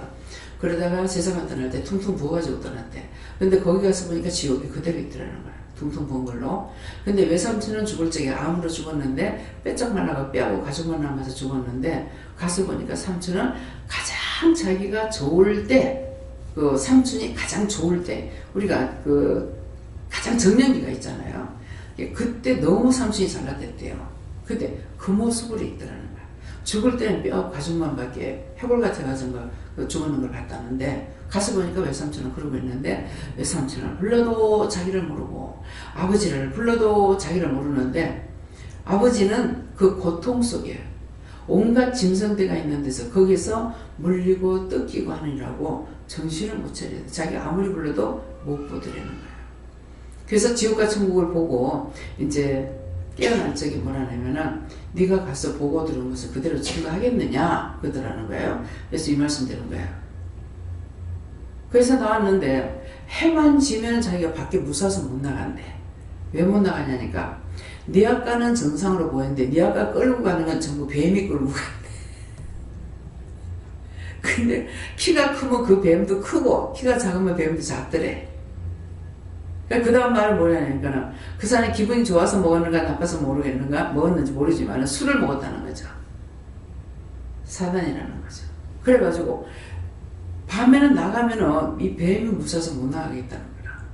그러다가 세상을 떠날 때 퉁퉁 부어가지고 떠났대. 근데 거기 가서 보니까 지옥이 그대로 있더라는 거야. 퉁퉁 부은 걸로. 근데 외삼촌은 죽을 적에 암으로 죽었는데 빼짝 말라가 뼈하고 가죽만 남아서 죽었는데 가서 보니까 삼촌은 가장 자기가 좋을 때 그 삼촌이 가장 좋을 때 우리가 그 가장 정년기가 있잖아요. 그때 너무 삼촌이 잘났댔대요. 근데 그 모습으로 있더라는 거야. 죽을 때는 뼈 가죽만 밖에 해골 같아가지고 죽었는 걸 봤다는데 가서 보니까 외삼촌은 그러고 있는데 외삼촌을 불러도 자기를 모르고 아버지를 불러도 자기를 모르는데 아버지는 그 고통 속에 온갖 짐승대가 있는 데서 거기서 물리고 뜯기고 하느라고 정신을 못 차려요. 자기 아무리 불러도 못 보더라는 거예요. 그래서 지옥과 천국을 보고 이제 깨어날 적이 뭐라냐면은 네가 가서 보고 들은 것을 그대로 증거하겠느냐 그러더라는 거예요. 그래서 이 말씀 드는 거예요. 그래서 나왔는데 해만 지면 자기가 밖에 무서워서 못 나간대. 왜 못 나가냐니까 네 아까는 정상으로 보였는데 네 아까 끌고 가는 건 전부 뱀이 끌고 간대. 근데 키가 크면 그 뱀도 크고 키가 작으면 뱀도 작더래. 그 다음 말은 뭐냐니까 그 사람이 기분이 좋아서 먹었는가 나빠서 모르겠는가 먹었는지 모르지만 술을 먹었다는 거죠. 사단이라는 거죠. 그래가지고 밤에는 나가면은 이 뱀이 무서워서 못 나가겠다는 거야.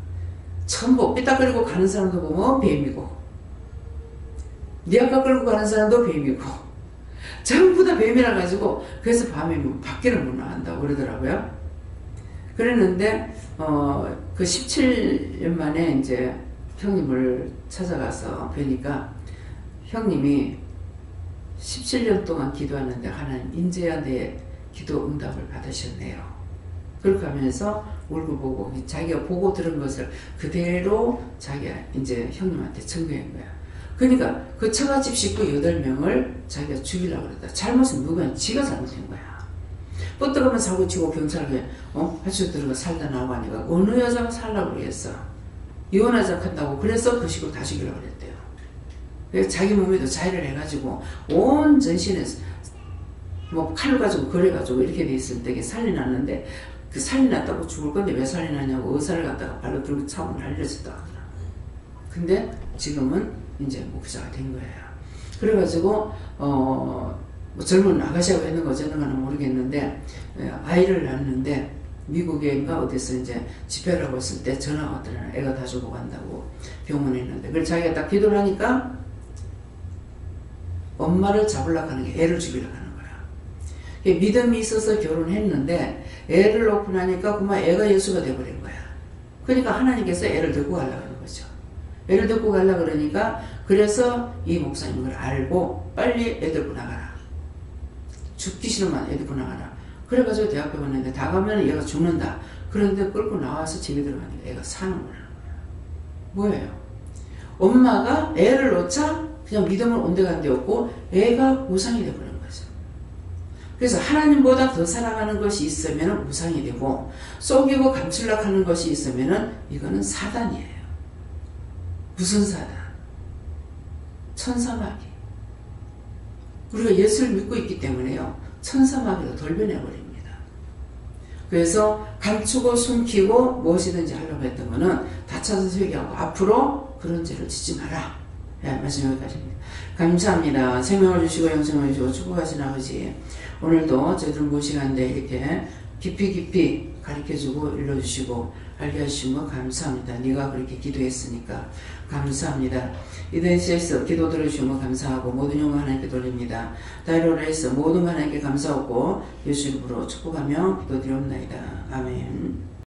전부 삐딱 끌고 가는 사람도 보면 뱀이고 네 아까 끌고 가는 사람도 뱀이고 전부 다 뱀이라 가지고 그래서 밤에 밖에를 못 나간다고 그러더라고요. 그랬는데 그 17년 만에 이제 형님을 찾아가서 뵈니까 형님이 17년 동안 기도하는데 하나님 인제야 내 기도 응답을 받으셨네요. 그렇게 하면서 울고보고 자기가 보고 들은 것을 그대로 자기가 이제 형님한테 청구한 거야. 그러니까 그 처갓집 식구 8명을 자기가 죽이려고 그랬다. 잘못은 누구야? 지가 잘못한 거야. 뻗어가면 사고 치고 경찰에 파출소 들어가 살다 나오고 하니까 어느 여자가 살라고 그랬어. 이혼하자 한다고 그래서 그 식구 다 죽이려고 그랬대요. 그래서 자기 몸에도 자해를 해가지고 온 전신에서 뭐 칼로 가지고 그래가지고 이렇게 돼 있을 때 살이 났는데 그 살이 났다고 죽을 건데 왜 살이 났냐고 의사를 갖다가 발로 들고 차고 날렸었다 하더라고요. 근데 지금은 이제 목사가 된 거예요. 그래가지고 뭐 젊은 아가씨하고 했는 거 어쩌는가는 모르겠는데 아이를 낳았는데 미국에인가 어디서 이제 집회라고 했을 때 전화가 왔더라고요. 애가 다 죽어간다고 병원에 있는데 그래서 자기가 딱 기도를 하니까 엄마를 잡으려고 하는 게 애를 죽이려고 하는 거야. 믿음이 있어서 결혼했는데 애를 낳고 나니까 그만 애가 예수가 돼버린 거야. 그러니까 하나님께서 애를 데리고 가려고 하는 거죠. 애를 데리고 가려고 그러니까 그래서 이 목사님 을 알고 빨리 애 데리고 나가라. 죽기 싫으면 애 데리고 나가라. 그래가지고 대학교 갔는데 다 가면 얘가 죽는다. 그런데 끌고 나와서 집에 들어가니까 애가 사는 거라는 거야. 뭐예요? 엄마가 애를 놓자 그냥 믿음을 온데간데 없고 애가 우상이 되버린 거죠. 그래서 하나님보다 더 사랑하는 것이 있으면 우상이 되고 속이고 감추려고 하는 것이 있으면 이거는 사단이에요. 무슨 사단? 천사마귀. 우리가 예수를 믿고 있기 때문에요. 천사마귀가 돌변해버립니다. 그래서 감추고 숨기고 무엇이든지 하려고 했던 거는 다쳐서 회개하고 앞으로 그런 죄를 짓지 마라. 예, 말씀 여기까지입니다. 감사합니다. 생명을 주시고 영생을 주시고 축복하신 아버지, 오늘도 저희들 무시간데 이렇게 깊이 가르쳐주고 일러주시고 알게 하시는 거 감사합니다. 네가 그렇게 기도했으니까 감사합니다. 이든시에서 기도 들어주신 거 감사하고 모든 영광 하나님께 돌립니다. 다이로라에서 모든 하나님께 감사하고 예수 이름으로 축복하며 기도드리옵나이다. 아멘.